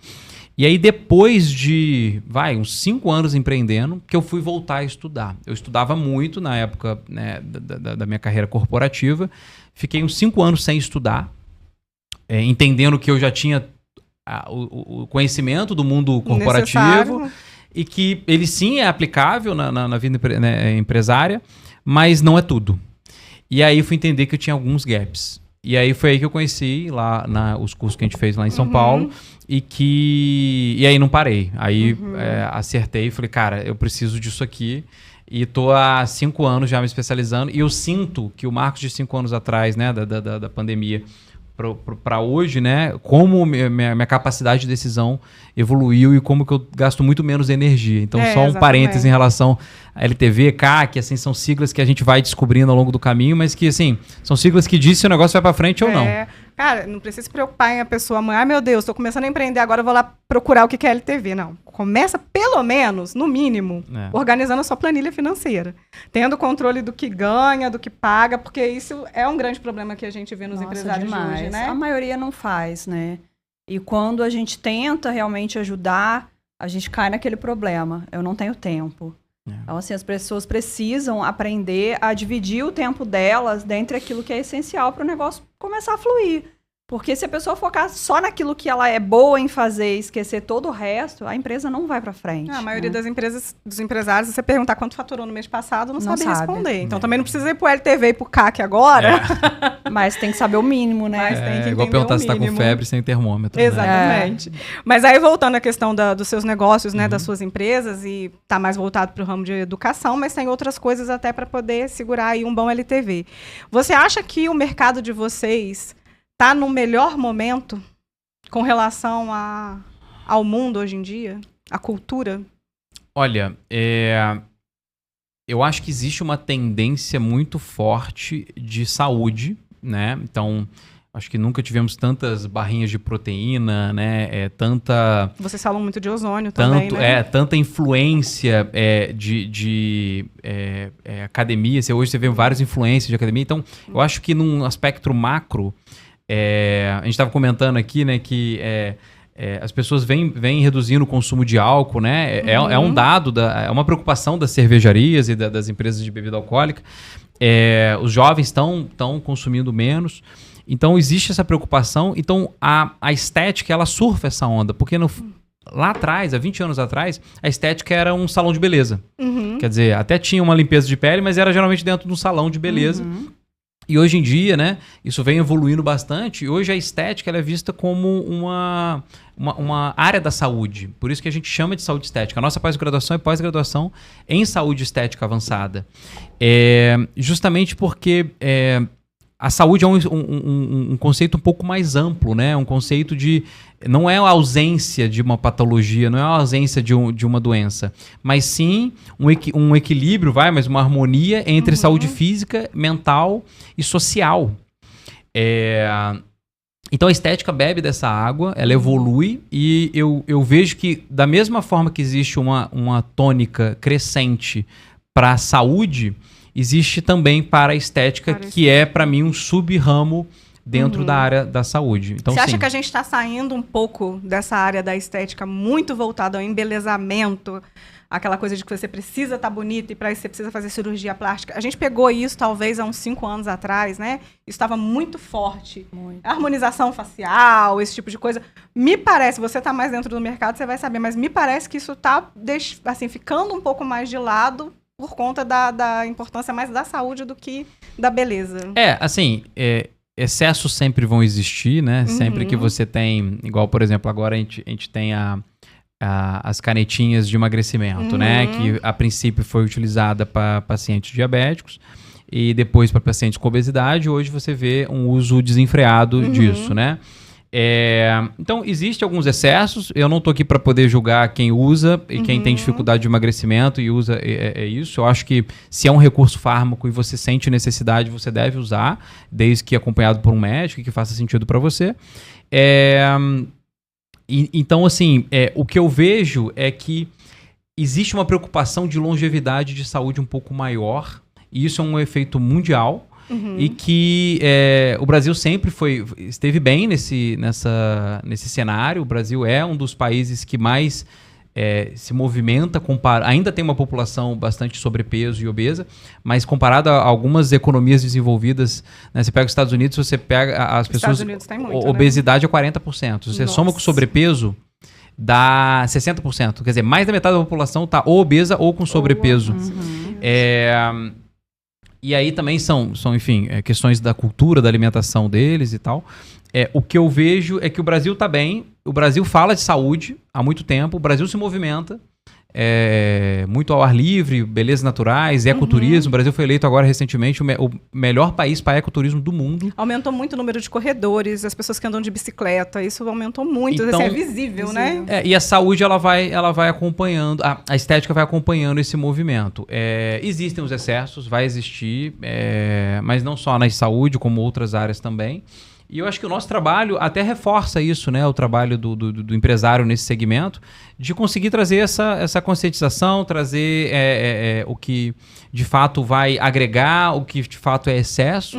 E aí, depois de, uns 5 anos empreendendo, que eu fui voltar a estudar. Eu estudava muito na época, né, da minha carreira corporativa. Fiquei uns 5 anos sem estudar, entendendo que eu já tinha o conhecimento do mundo corporativo necessário. E que ele sim é aplicável na vida empresária, mas não é tudo. E aí eu fui entender que eu tinha alguns gaps. E aí foi aí que eu conheci lá os cursos que a gente fez lá em São Paulo e aí não parei. Aí acertei e falei, cara, eu preciso disso aqui. E tô há 5 anos já me especializando. E eu sinto que o Marcos de 5 anos atrás, né, da pandemia, para hoje, né, como minha capacidade de decisão evoluiu e como que eu gasto muito menos energia. Então, só um parêntese em relação a LTV, CAC, assim, são siglas que a gente vai descobrindo ao longo do caminho, mas que, assim, são siglas que dizem se o negócio vai para frente ou não. Cara, não precisa se preocupar em a pessoa, meu Deus, tô começando a empreender, agora eu vou lá procurar o que é LTV. Não, começa pelo menos, no mínimo, organizando a sua planilha financeira. Tendo controle do que ganha, do que paga, porque isso é um grande problema que a gente vê nos empresários de hoje, né? A maioria não faz, né? E quando a gente tenta realmente ajudar, a gente cai naquele problema. Eu não tenho tempo. Então, assim, as pessoas precisam aprender a dividir o tempo delas dentre aquilo que é essencial para o negócio começar a fluir. Porque se a pessoa focar só naquilo que ela é boa em fazer e esquecer todo o resto, a empresa não vai para frente. A maioria das empresas, dos empresários, se você perguntar quanto faturou no mês passado, não sabe responder. Então também não precisa ir pro LTV e pro CAC agora. Mas tem que saber o mínimo, né? Mas tem que igual perguntar se tá com febre sem termômetro. Exatamente. Mas aí, voltando à questão dos seus negócios, né, das suas empresas, e tá mais voltado pro ramo de educação, mas tem outras coisas até para poder segurar aí um bom LTV. Você acha que o mercado de vocês está no melhor momento com relação ao mundo hoje em dia? A cultura? Olha, eu acho que existe uma tendência muito forte de saúde, né? Então, acho que nunca tivemos tantas barrinhas de proteína, né? Vocês falam muito de ozônio também, né? Tanta influência de academia. Hoje você vê várias influências de academia. Então, eu acho que num aspecto macro, a gente estava comentando aqui, né, que as pessoas vêm reduzindo o consumo de álcool, né? É um dado, é uma preocupação das cervejarias e das empresas de bebida alcoólica. Os jovens estão consumindo menos. Então, existe essa preocupação. Então, a estética, ela surfa essa onda. Porque lá atrás, há 20 anos atrás, a estética era um salão de beleza. Quer dizer, até tinha uma limpeza de pele, mas era geralmente dentro de um salão de beleza. E hoje em dia, né, isso vem evoluindo bastante. E hoje a estética ela é vista como uma área da saúde. Por isso que a gente chama de saúde estética. A nossa pós-graduação é pós-graduação em saúde estética avançada. Justamente porque a saúde é um conceito um pouco mais amplo, né? Um conceito de... Não é a ausência de uma patologia, não é a ausência de uma doença, mas sim um equilíbrio, mas uma harmonia entre saúde física, mental e social. Então a estética bebe dessa água, ela evolui e eu vejo que da mesma forma que existe uma tônica crescente para a saúde, existe também para a estética, que é, para mim, um sub-ramo dentro da área da saúde. Então, você acha que a gente está saindo um pouco dessa área da estética muito voltada ao embelezamento, aquela coisa de que você precisa estar bonita e para isso você precisa fazer cirurgia plástica. A gente pegou isso talvez há uns 5 anos atrás, né? Isso estava muito forte. Muito. Harmonização facial, esse tipo de coisa. Me parece, você está mais dentro do mercado, você vai saber, mas me parece que isso está assim, ficando um pouco mais de lado por conta da importância mais da saúde do que da beleza. Assim, excessos sempre vão existir, né? Sempre que você tem, igual, por exemplo, agora a gente tem as canetinhas de emagrecimento, né? Que a princípio foi utilizada para pacientes diabéticos e depois para pacientes com obesidade. Hoje você vê um uso desenfreado disso, né? Então, existem alguns excessos. Eu não estou aqui para poder julgar quem usa e quem tem dificuldade de emagrecimento e usa isso. Eu acho que se é um recurso fármaco e você sente necessidade, você deve usar, desde que acompanhado por um médico e que faça sentido para você. Então, assim, o que eu vejo é que existe uma preocupação de longevidade de saúde um pouco maior, e isso é um efeito mundial. E que o Brasil sempre esteve bem nesse cenário. O Brasil é um dos países que mais se movimenta, ainda tem uma população bastante sobrepeso e obesa, mas comparado a algumas economias desenvolvidas, né, você pega os Estados Unidos, você pega as pessoas... Estados Unidos tem muito, obesidade é 40%. Se você soma com sobrepeso, dá 60%. Quer dizer, mais da metade da população está ou obesa ou com sobrepeso. E aí também são enfim, questões da cultura, da alimentação deles e tal. O que eu vejo é que o Brasil está bem, o Brasil fala de saúde há muito tempo, o Brasil se movimenta, muito ao ar livre, belezas naturais, ecoturismo. O Brasil foi eleito agora recentemente o melhor país para ecoturismo do mundo. Aumentou muito o número de corredores, as pessoas que andam de bicicleta, isso aumentou muito, então, assim, é visível, né? E a saúde ela vai acompanhando, a estética vai acompanhando esse movimento. Existem os excessos, vai existir, mas não só na saúde, como outras áreas também. E eu acho que o nosso trabalho até reforça isso, né? O trabalho do empresário nesse segmento, de conseguir trazer essa conscientização, trazer o que de fato vai agregar, o que de fato é excesso.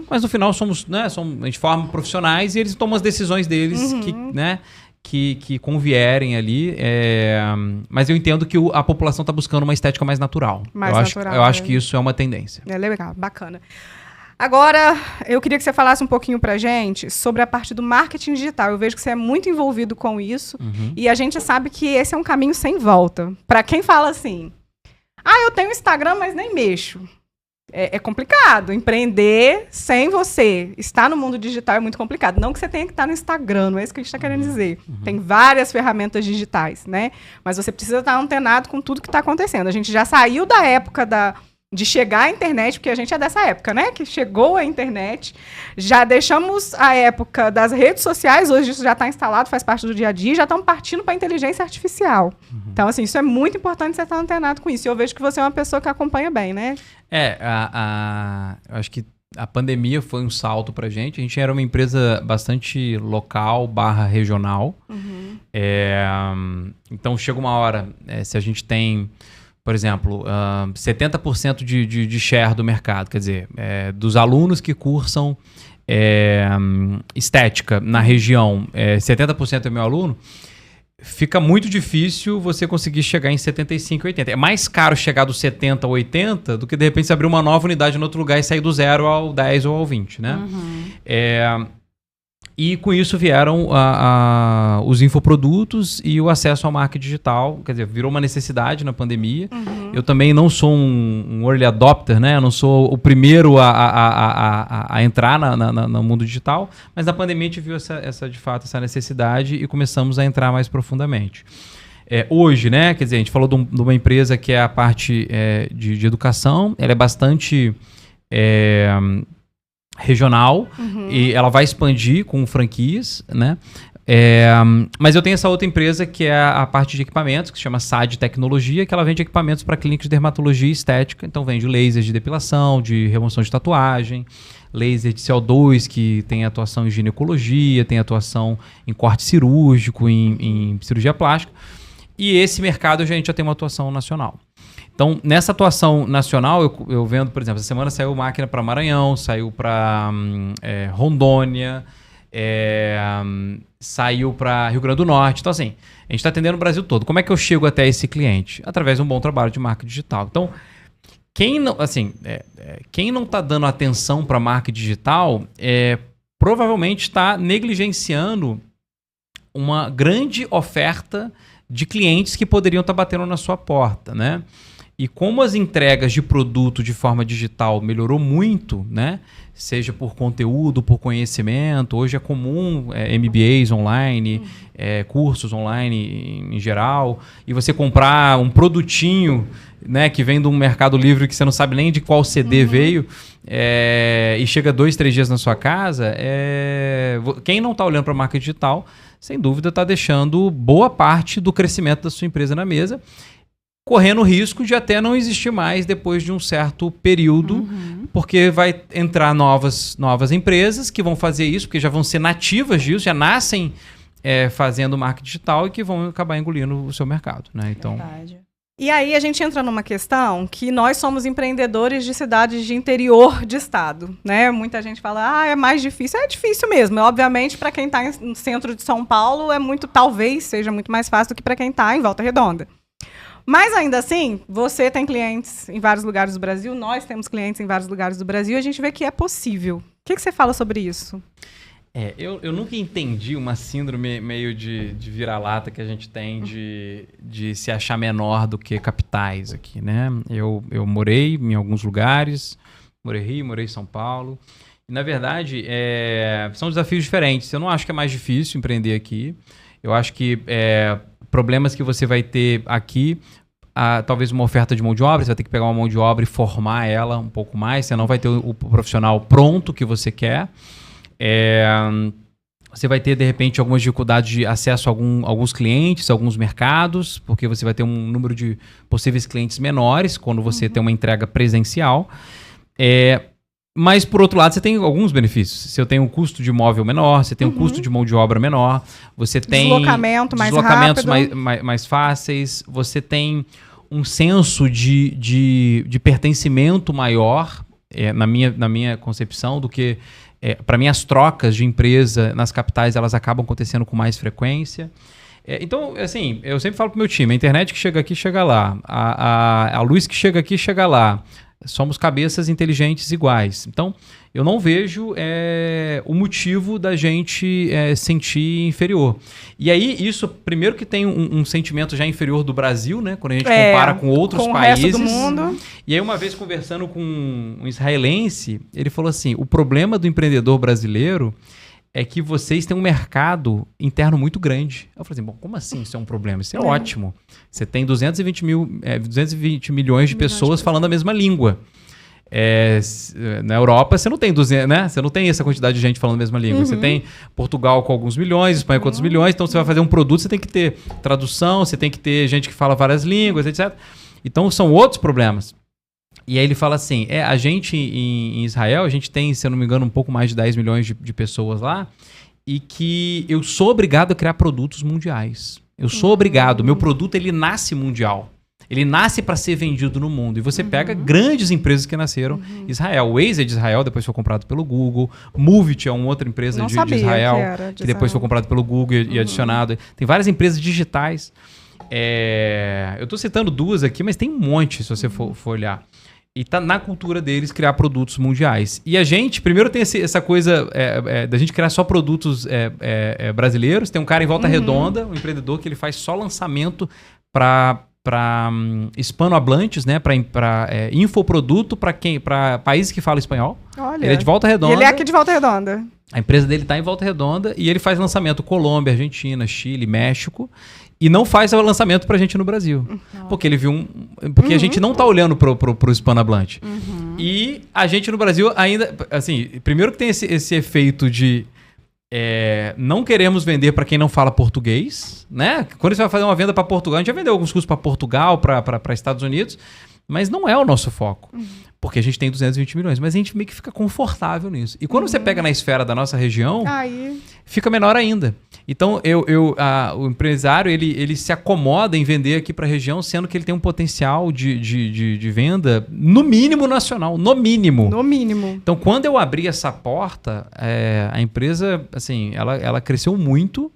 Mas no final a gente forma profissionais e eles tomam as decisões deles que convierem ali. Mas eu entendo que a população está buscando uma estética mais natural. Eu acho que isso é uma tendência. É legal, bacana. Agora, eu queria que você falasse um pouquinho pra gente sobre a parte do marketing digital. Eu vejo que você é muito envolvido com isso e a gente sabe que esse é um caminho sem volta. Para quem fala assim, eu tenho Instagram, mas nem mexo. É complicado. Empreender sem você estar no mundo digital é muito complicado. Não que você tenha que estar no Instagram, não é isso que a gente está querendo dizer. Tem várias ferramentas digitais, né? Mas você precisa estar antenado com tudo que está acontecendo. A gente já saiu da época de chegar à internet, porque a gente é dessa época, né? Que chegou a internet. Já deixamos a época das redes sociais, hoje isso já está instalado, faz parte do dia a dia, já estamos partindo para a inteligência artificial. Então, assim, isso é muito importante você estar antenado com isso. E eu vejo que você é uma pessoa que acompanha bem, né? Eu acho que a pandemia foi um salto para a gente. A gente era uma empresa bastante local / regional. Então, chega uma hora, se a gente tem... Por exemplo, 70% de share do mercado, quer dizer, dos alunos que cursam estética na região, 70% é meu aluno, fica muito difícil você conseguir chegar em 75, 80. É mais caro chegar dos 70 ao 80 do que, de repente, você abrir uma nova unidade em outro lugar e sair do 0 ao 10 ou ao 20, né? E com isso vieram os infoprodutos e o acesso ao marketing digital. Quer dizer, virou uma necessidade na pandemia. Eu também não sou um early adopter, né? Eu não sou o primeiro a entrar no mundo digital. Mas na pandemia a gente viu de fato essa necessidade e começamos a entrar mais profundamente. Hoje, né? Quer dizer, a gente falou de uma empresa que é a parte de educação. Ela é bastante... regional, e ela vai expandir com franquias, né? Mas eu tenho essa outra empresa que é a parte de equipamentos, que se chama SAD Tecnologia, que ela vende equipamentos para clínicas de dermatologia e estética. Então vende lasers de depilação, de remoção de tatuagem, laser de CO2, que tem atuação em ginecologia, tem atuação em corte cirúrgico, em cirurgia plástica. E esse mercado a gente já tem uma atuação nacional. Então, nessa atuação nacional, eu vendo, por exemplo, essa semana saiu máquina para Maranhão, saiu para Rondônia, saiu para Rio Grande do Norte. Então, assim, a gente está atendendo o Brasil todo. Como é que eu chego até esse cliente? Através de um bom trabalho de marketing digital. Então, quem não está dando atenção para marketing digital provavelmente está negligenciando uma grande oferta de clientes que poderiam estar batendo na sua porta, né? E como as entregas de produto de forma digital melhorou muito, né? Seja por conteúdo, por conhecimento, hoje é comum MBAs online, cursos online em geral, e você comprar um produtinho, né, que vem de um Mercado Livre que você não sabe nem de qual CD veio, e chega 2, 3 dias na sua casa, quem não está olhando para a marca digital, sem dúvida está deixando boa parte do crescimento da sua empresa na mesa, correndo o risco de até não existir mais depois de um certo período, porque vai entrar novas empresas que vão fazer isso, porque já vão ser nativas disso, já nascem fazendo marketing digital e que vão acabar engolindo o seu mercado, né? Então, Verdade. E aí a gente entra numa questão que nós somos empreendedores de cidades de interior de estado, né? Muita gente fala, é mais difícil. É difícil mesmo. Obviamente, para quem está no centro de São Paulo, talvez seja muito mais fácil do que para quem está em Volta Redonda. Mas ainda assim, você tem clientes em vários lugares do Brasil, nós temos clientes em vários lugares do Brasil, e a gente vê que é possível. O que você fala sobre isso? Eu nunca entendi uma síndrome meio de vira-lata que a gente tem de se achar menor do que capitais aqui, né? Eu morei em alguns lugares, morei em Rio, morei em São Paulo. E, na verdade, são desafios diferentes. Eu não acho que é mais difícil empreender aqui. Eu acho que problemas que você vai ter aqui, talvez uma oferta de mão de obra, você vai ter que pegar uma mão de obra e formar ela um pouco mais, você não vai ter o profissional pronto que você quer. Você vai ter, de repente, algumas dificuldades de acesso a alguns clientes, alguns mercados, porque você vai ter um número de possíveis clientes menores quando você tem uma entrega presencial. Mas, por outro lado, você tem alguns benefícios. Você tem um custo de imóvel menor, você tem um custo de mão de obra menor, você tem deslocamentos mais fáceis, você tem um senso de pertencimento maior, na minha concepção, do que... para mim, as trocas de empresa nas capitais, elas acabam acontecendo com mais frequência. Então, assim, eu sempre falo pro meu time, a internet que chega aqui, chega lá. A luz que chega aqui, chega lá. Somos cabeças inteligentes iguais. Então, eu não vejo o motivo da gente sentir inferior. E aí, isso, primeiro que tem um sentimento já inferior do Brasil, né? Quando a gente compara com outros países. O resto do mundo. E aí, uma vez conversando com um israelense, ele falou assim, o problema do empreendedor brasileiro é que vocês têm um mercado interno muito grande. Eu falei assim, bom, como assim isso é um problema? Isso é ótimo. Você tem 220 milhões de pessoas falando a mesma língua. Na Europa, você não tem 200, né? Você não tem essa quantidade de gente falando a mesma língua. Você tem Portugal com alguns milhões, Espanha com outros milhões. Então, você vai fazer um produto, você tem que ter tradução, você tem que ter gente que fala várias línguas, etc. Então, são outros problemas. E aí ele fala assim, a gente em Israel, a gente tem, se eu não me engano, um pouco mais de 10 milhões de pessoas lá, e que eu sou obrigado a criar produtos mundiais. Eu sou obrigado. Meu produto, ele nasce mundial. Ele nasce para ser vendido no mundo. E você pega grandes empresas que nasceram em Israel. O Waze é de Israel, depois foi comprado pelo Google. Movit é uma outra empresa de Israel, que depois foi comprado pelo Google e adicionado. Tem várias empresas digitais. Eu estou citando duas aqui, mas tem um monte, se você for olhar. E tá na cultura deles criar produtos mundiais. E a gente, primeiro tem essa coisa da gente criar só produtos brasileiros. Tem um cara em Volta Redonda, um empreendedor, que ele faz só lançamento para hispanohablantes, né? Para infoproduto para países que falam espanhol. Olha, ele é de Volta Redonda. E ele é aqui de Volta Redonda. A empresa dele está em Volta Redonda e ele faz lançamento Colômbia, Argentina, Chile, México. E não faz o lançamento pra gente no Brasil. Porque ele viu porque a gente não tá olhando pro hispanohablante. E a gente no Brasil ainda... Assim, primeiro que tem esse efeito de... não queremos vender para quem não fala português, né? Quando você vai fazer uma venda para Portugal, a gente já vendeu alguns cursos para Portugal, para Estados Unidos, mas não é o nosso foco. porque a gente tem 220 milhões, mas a gente meio que fica confortável nisso. E quando você pega na esfera da nossa região, fica menor ainda. Então, o empresário, ele se acomoda em vender aqui para a região, sendo que ele tem um potencial de venda, no mínimo, nacional. No mínimo. No mínimo. Então, quando eu abri essa porta, a empresa, assim, ela cresceu muito.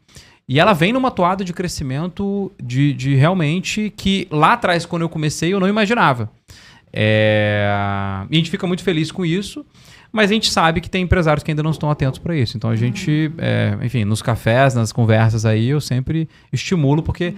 E ela vem numa toada de crescimento de realmente que lá atrás, quando eu comecei, eu não imaginava. E a gente fica muito feliz com isso, mas a gente sabe que tem empresários que ainda não estão atentos para isso. Então a gente, enfim, nos cafés, nas conversas aí, eu sempre estimulo, porque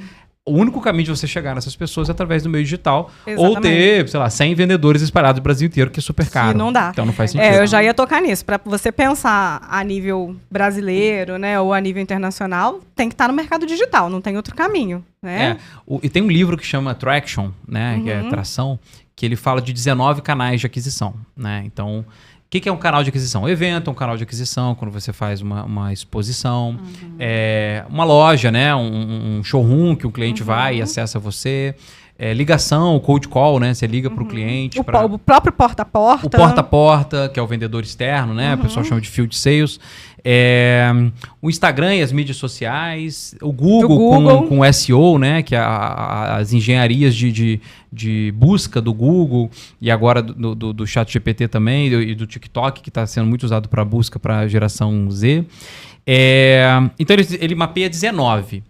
o único caminho de você chegar nessas pessoas é através do meio digital. Exatamente. Ou ter, sei lá, 100 vendedores espalhados no Brasil inteiro, que é super caro. E não dá. Então não faz sentido. Eu já ia tocar nisso. Para você pensar a nível brasileiro, né, ou a nível internacional, tem que estar no mercado digital, não tem outro caminho, né? E tem um livro que chama Traction, né, que é Tração, que ele fala de 19 canais de aquisição, né? Então, o que é um canal de aquisição? Um evento é um canal de aquisição, quando você faz uma exposição, uma loja, né? Um showroom que o cliente vai e acessa você, ligação, cold call, né? Você liga para o cliente. O próprio porta-a-porta. O porta-a-porta, que é o vendedor externo, né? O pessoal chama de field sales. O Instagram e as mídias sociais, o Google. Com SEO, né? Que é as engenharias de busca do Google e agora do ChatGPT também e do TikTok, que está sendo muito usado para busca para a geração Z. Então ele mapeia 19.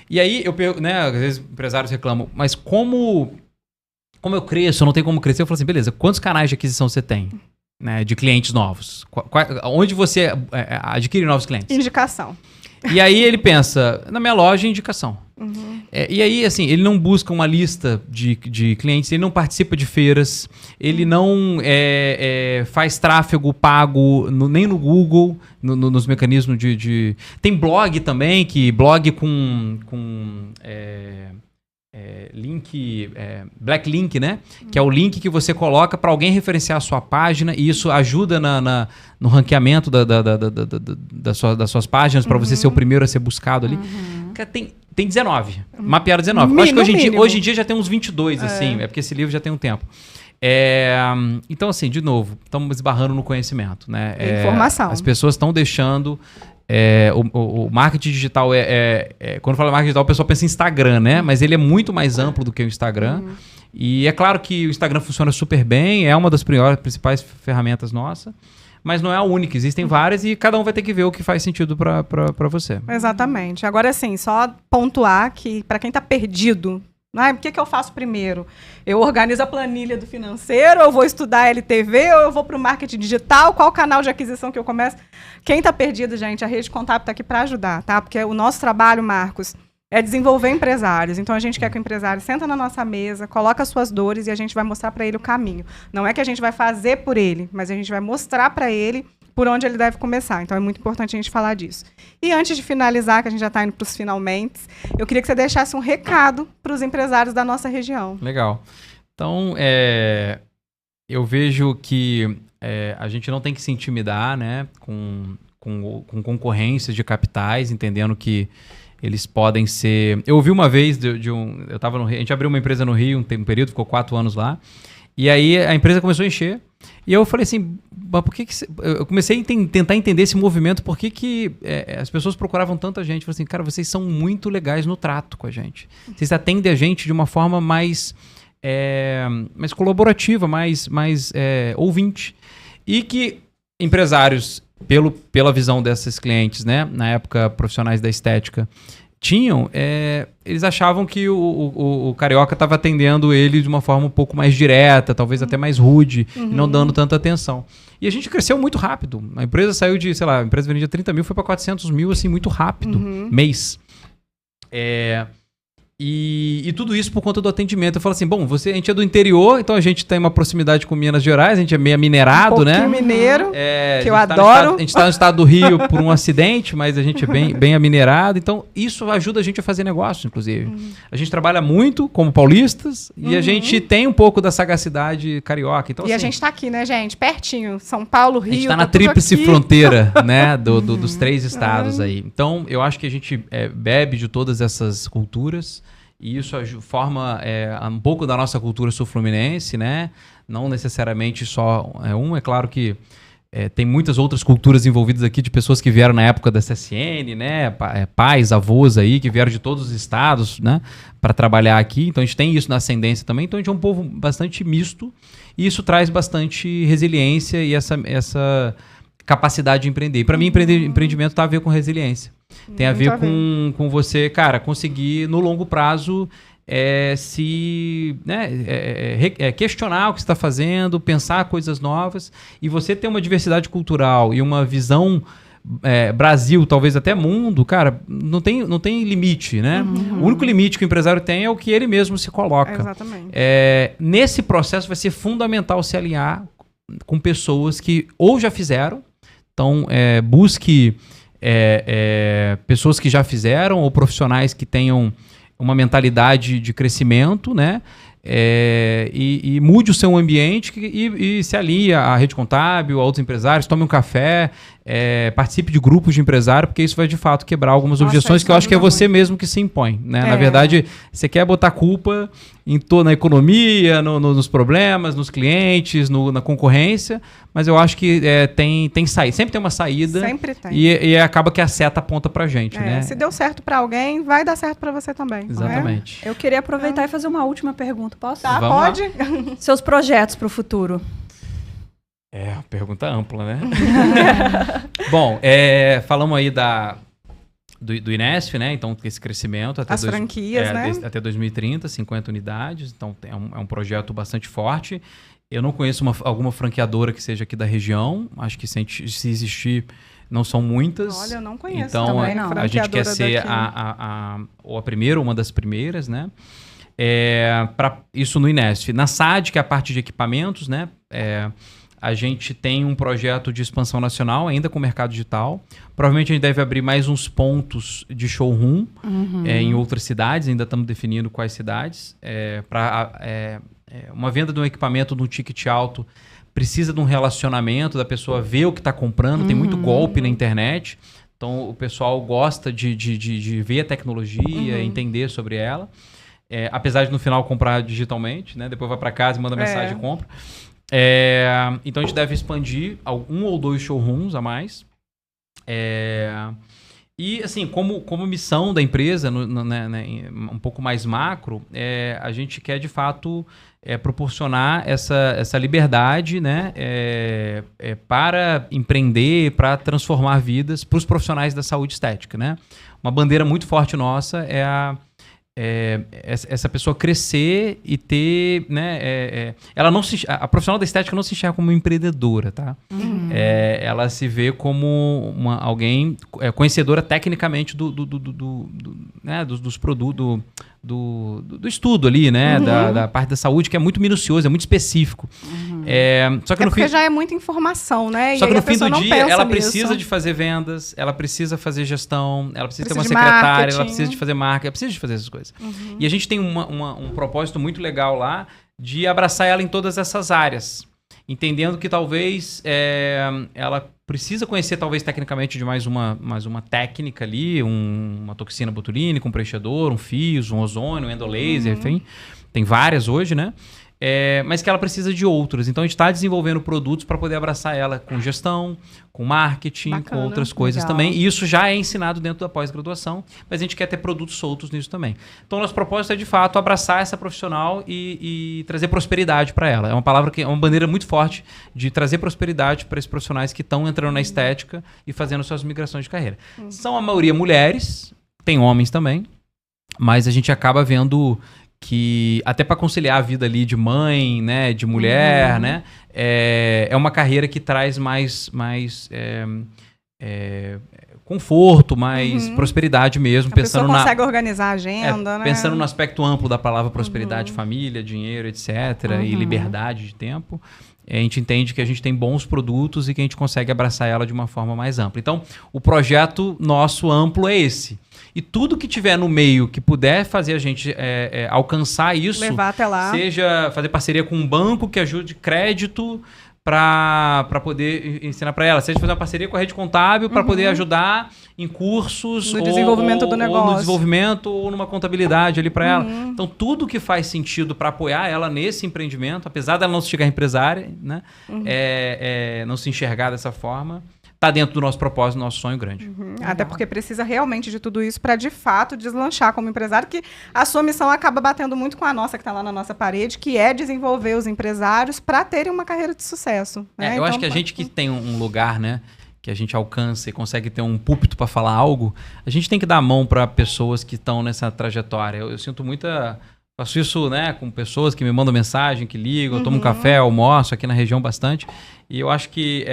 E aí, né, às vezes empresários reclamam, mas como eu cresço, eu não tenho como crescer, eu falo assim, beleza, quantos canais de aquisição você tem? Né, de clientes novos? Onde você adquire novos clientes? Indicação. E aí ele pensa, na minha loja, indicação. E aí, assim, ele não busca uma lista de clientes, ele não participa de feiras, ele não faz tráfego pago nem no Google, nos mecanismos de... Tem blog também, blog com link, black link, né? Que é o link que você coloca para alguém referenciar a sua página e isso ajuda no ranqueamento das suas páginas para você ser o primeiro a ser buscado ali. Tem 19, mapearam 19. Acho que hoje em dia já tem uns 22, assim, porque esse livro já tem um tempo. Então, assim, de novo, estamos esbarrando no conhecimento, né? Informação. As pessoas estão deixando... o marketing digital quando fala marketing digital, o pessoal pensa em Instagram, né? Mas ele é muito mais amplo do que o Instagram. E é claro que o Instagram funciona super bem, é uma das principais ferramentas nossa. Mas não é a única, existem várias e cada um vai ter que ver o que faz sentido para você. Exatamente. Agora, assim, só pontuar que para quem está perdido, o que eu faço primeiro? Eu organizo a planilha do financeiro, eu vou estudar LTV, ou eu vou para o marketing digital? Qual canal de aquisição que eu começo? Quem está perdido, gente, a Rede Contábil está aqui para ajudar, tá? Porque o nosso trabalho, Marcos, é desenvolver empresários. Então, a gente quer que o empresário senta na nossa mesa, coloca as suas dores e a gente vai mostrar para ele o caminho. Não é que a gente vai fazer por ele, mas a gente vai mostrar para ele por onde ele deve começar. Então, é muito importante a gente falar disso. E antes de finalizar, que a gente já está indo para os finalmente, eu queria que você deixasse um recado para os empresários da nossa região. Legal. Então, eu vejo que a gente não tem que se intimidar, né, com concorrência de capitais, entendendo que eles podem ser... Eu ouvi uma vez eu estava no Rio, a gente abriu uma empresa no Rio, um período, ficou 4 anos lá, e aí a empresa começou a encher, e eu falei assim, mas por que eu comecei a tentar entender esse movimento, por que as pessoas procuravam tanta gente, eu falei assim, cara, vocês são muito legais no trato com a gente, vocês atendem a gente de uma forma mais colaborativa, mais ouvinte, e que empresários pela visão desses clientes, né, na época profissionais da estética, tinham, eles achavam que o carioca estava atendendo ele de uma forma um pouco mais direta, talvez até mais rude, e não dando tanta atenção. E a gente cresceu muito rápido. A empresa saiu de, sei lá, a empresa vendia 30 mil, foi para 400 mil, assim, muito rápido, mês. E tudo isso por conta do atendimento. Eu falo assim, bom, a gente é do interior, então a gente tem uma proximidade com Minas Gerais, a gente é meio minerado, né? Mineiro, que eu adoro. A gente está no estado do Rio por um acidente, mas a gente é bem aminerado. Então, isso ajuda a gente a fazer negócio, inclusive. A gente trabalha muito como paulistas e a gente tem um pouco da sagacidade carioca. Então, e assim, a gente está aqui, né, gente? Pertinho. São Paulo, Rio. A gente está na tríplice fronteira, né? Dos 3 estados aí. Então, eu acho que a gente bebe de todas essas culturas. e isso forma um pouco da nossa cultura sul-fluminense, né? Não necessariamente só é claro que tem muitas outras culturas envolvidas aqui, de pessoas que vieram na época da CSN, né? Pais, avós aí, que vieram de todos os estados, né? Para trabalhar aqui. Então a gente tem isso na ascendência também. Então a gente é um povo bastante misto e isso traz bastante resiliência e essa capacidade de empreender. E para mim, empreendimento tem a ver com resiliência. Tem a ver com você, cara, conseguir no longo prazo questionar o que você está fazendo, pensar coisas novas, e você ter uma diversidade cultural e uma visão Brasil, talvez até mundo, cara, não tem limite, né? O único limite que o empresário tem é o que ele mesmo se coloca. Exatamente. Nesse processo vai ser fundamental se alinhar com pessoas que ou já fizeram, então busque pessoas que já fizeram ou profissionais que tenham uma mentalidade de crescimento, né? E mude o seu ambiente e se alie à Rede Contábil, a outros empresários, tome um café, participe de grupos de empresário, porque isso vai de fato quebrar algumas objeções que eu acho que é você mesmo que se impõe, né? Na verdade, você quer botar culpa na economia, nos problemas, nos clientes, na concorrência, mas eu acho que tem saída, sempre tem uma saída. Sempre tem. E acaba que a seta aponta pra gente, né? Se deu certo pra alguém, vai dar certo pra você também. Exatamente. Eu queria aproveitar e fazer uma última pergunta, posso? Tá, Vamos pode. Seus projetos para o futuro? Pergunta ampla, né? Bom, falamos aí do Inesp, né? Então, esse crescimento até as franquias, né? Até 2030, 50 unidades. Então, é um projeto bastante forte. Eu não conheço alguma franqueadora que seja aqui da região. Acho que se existir, não são muitas. Olha, eu não conheço. Então, também, não. A gente quer ser ou a primeira, uma das primeiras, né? Para isso no Inesp. Na SAD, que é a parte de equipamentos, né? A gente tem um projeto de expansão nacional, ainda com o mercado digital. Provavelmente a gente deve abrir mais uns pontos de showroom em outras cidades. Ainda estamos definindo quais cidades. Uma venda de um equipamento de um ticket alto precisa de um relacionamento, da pessoa ver o que está comprando. Tem muito golpe na internet. Então o pessoal gosta de ver a tecnologia, entender sobre ela. Apesar de no final comprar digitalmente, né? Depois vai para casa e manda mensagem e compra. Então a gente deve expandir 1 ou 2 showrooms a mais. E assim, como missão da empresa, um pouco mais macro, a gente quer de fato proporcionar essa liberdade, né? Para empreender, para transformar vidas para os profissionais da saúde estética, né? Uma bandeira muito forte nossa essa pessoa crescer e ter, né? A profissional da estética não se enxerga como empreendedora, tá? Ela se vê como alguém conhecedora tecnicamente dos produtos, do estudo ali, né? Da parte da saúde, que é muito minucioso, é muito específico. Só que porque já é muita informação, né? Só que no fim do dia, ela nisso. precisa de fazer vendas, ela precisa fazer gestão, ela precisa ter uma secretária, ela precisa de fazer marca, ela precisa de fazer essas coisas. E a gente tem um propósito muito legal lá de abraçar ela em todas essas áreas. Entendendo que talvez ela precisa conhecer, talvez tecnicamente, de mais uma técnica ali, uma toxina botulínica, um preenchedor, um fios, um ozônio, um endolaser, enfim. Tem várias hoje, né? Mas que ela precisa de outras. Então a gente está desenvolvendo produtos para poder abraçar ela com gestão, com marketing, com outras coisas também. E isso já é ensinado dentro da pós-graduação, mas a gente quer ter produtos soltos nisso também. Então nosso propósito é de fato abraçar essa profissional e trazer prosperidade para ela. É uma bandeira muito forte de trazer prosperidade para esses profissionais que estão entrando na estética e fazendo suas migrações de carreira. São a maioria mulheres, tem homens também, mas a gente acaba vendo que até para conciliar a vida ali de mãe, né, de mulher, né, é uma carreira que traz mais conforto, mais prosperidade mesmo. A pessoa consegue organizar a agenda, né? Pensando no aspecto amplo da palavra prosperidade, família, dinheiro, etc. E liberdade de tempo. A gente entende que a gente tem bons produtos e que a gente consegue abraçar ela de uma forma mais ampla. Então, o projeto nosso amplo é esse. E tudo que tiver no meio que puder fazer a gente alcançar isso, levar até lá, seja fazer parceria com um banco que ajude crédito para poder ensinar para ela. Se a gente fazer uma parceria com a Rede Contábil para poder ajudar em cursos no desenvolvimento do negócio. ou no desenvolvimento ou numa contabilidade ali para ela. Então, tudo que faz sentido para apoiar ela nesse empreendimento, apesar dela não se chegar empresária, né? Não se enxergar dessa forma, está dentro do nosso propósito, do nosso sonho grande. Até porque precisa realmente de tudo isso para, de fato, deslanchar como empresário, que a sua missão acaba batendo muito com a nossa, que está lá na nossa parede, que é desenvolver os empresários para terem uma carreira de sucesso. Né? Eu acho que a gente que tem um lugar, né, que a gente alcança e consegue ter um púlpito para falar algo, a gente tem que dar a mão para pessoas que estão nessa trajetória. Eu sinto muita... Faço isso, né, com pessoas que me mandam mensagem, que ligam, eu tomo um café, almoço aqui na região bastante. E eu acho que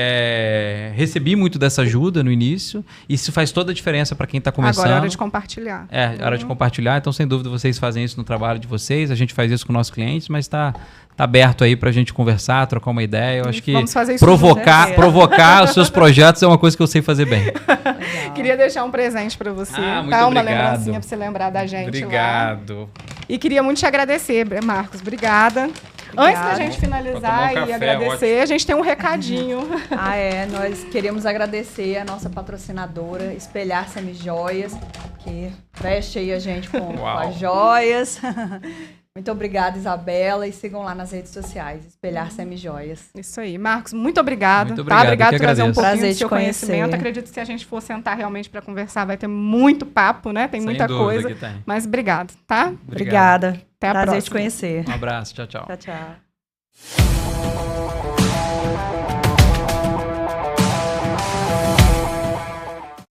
recebi muito dessa ajuda no início. E isso faz toda a diferença para quem está começando. Agora é hora de compartilhar. É hora de compartilhar. Então, sem dúvida, vocês fazem isso no trabalho de vocês. A gente faz isso com nossos clientes, mas está aberto aí para a gente conversar, trocar uma ideia. Eu acho que provocar os seus projetos é uma coisa que eu sei fazer bem. Queria deixar um presente para você. Muito uma obrigado. lembrancinha para você lembrar da gente. Obrigado. Lá. E queria muito te agradecer, Marcos. Obrigada. Antes da gente finalizar e agradecer, a gente tem um recadinho. Nós queremos agradecer a nossa patrocinadora, Espelhar Semijoias, que veste aí a gente com as joias. Muito obrigada, Isabela, e sigam lá nas redes sociais, Espelhar Semijoias. Isso aí. Marcos, muito obrigado. Muito obrigado, obrigado por trazer um pouquinho do seu conhecimento. Acredito que se a gente for sentar realmente para conversar, vai ter muito papo, né? Tem muita coisa. Mas obrigado, tá? Obrigada. Até a próxima. Prazer te conhecer. Um abraço. Tchau, tchau. Tchau, tchau.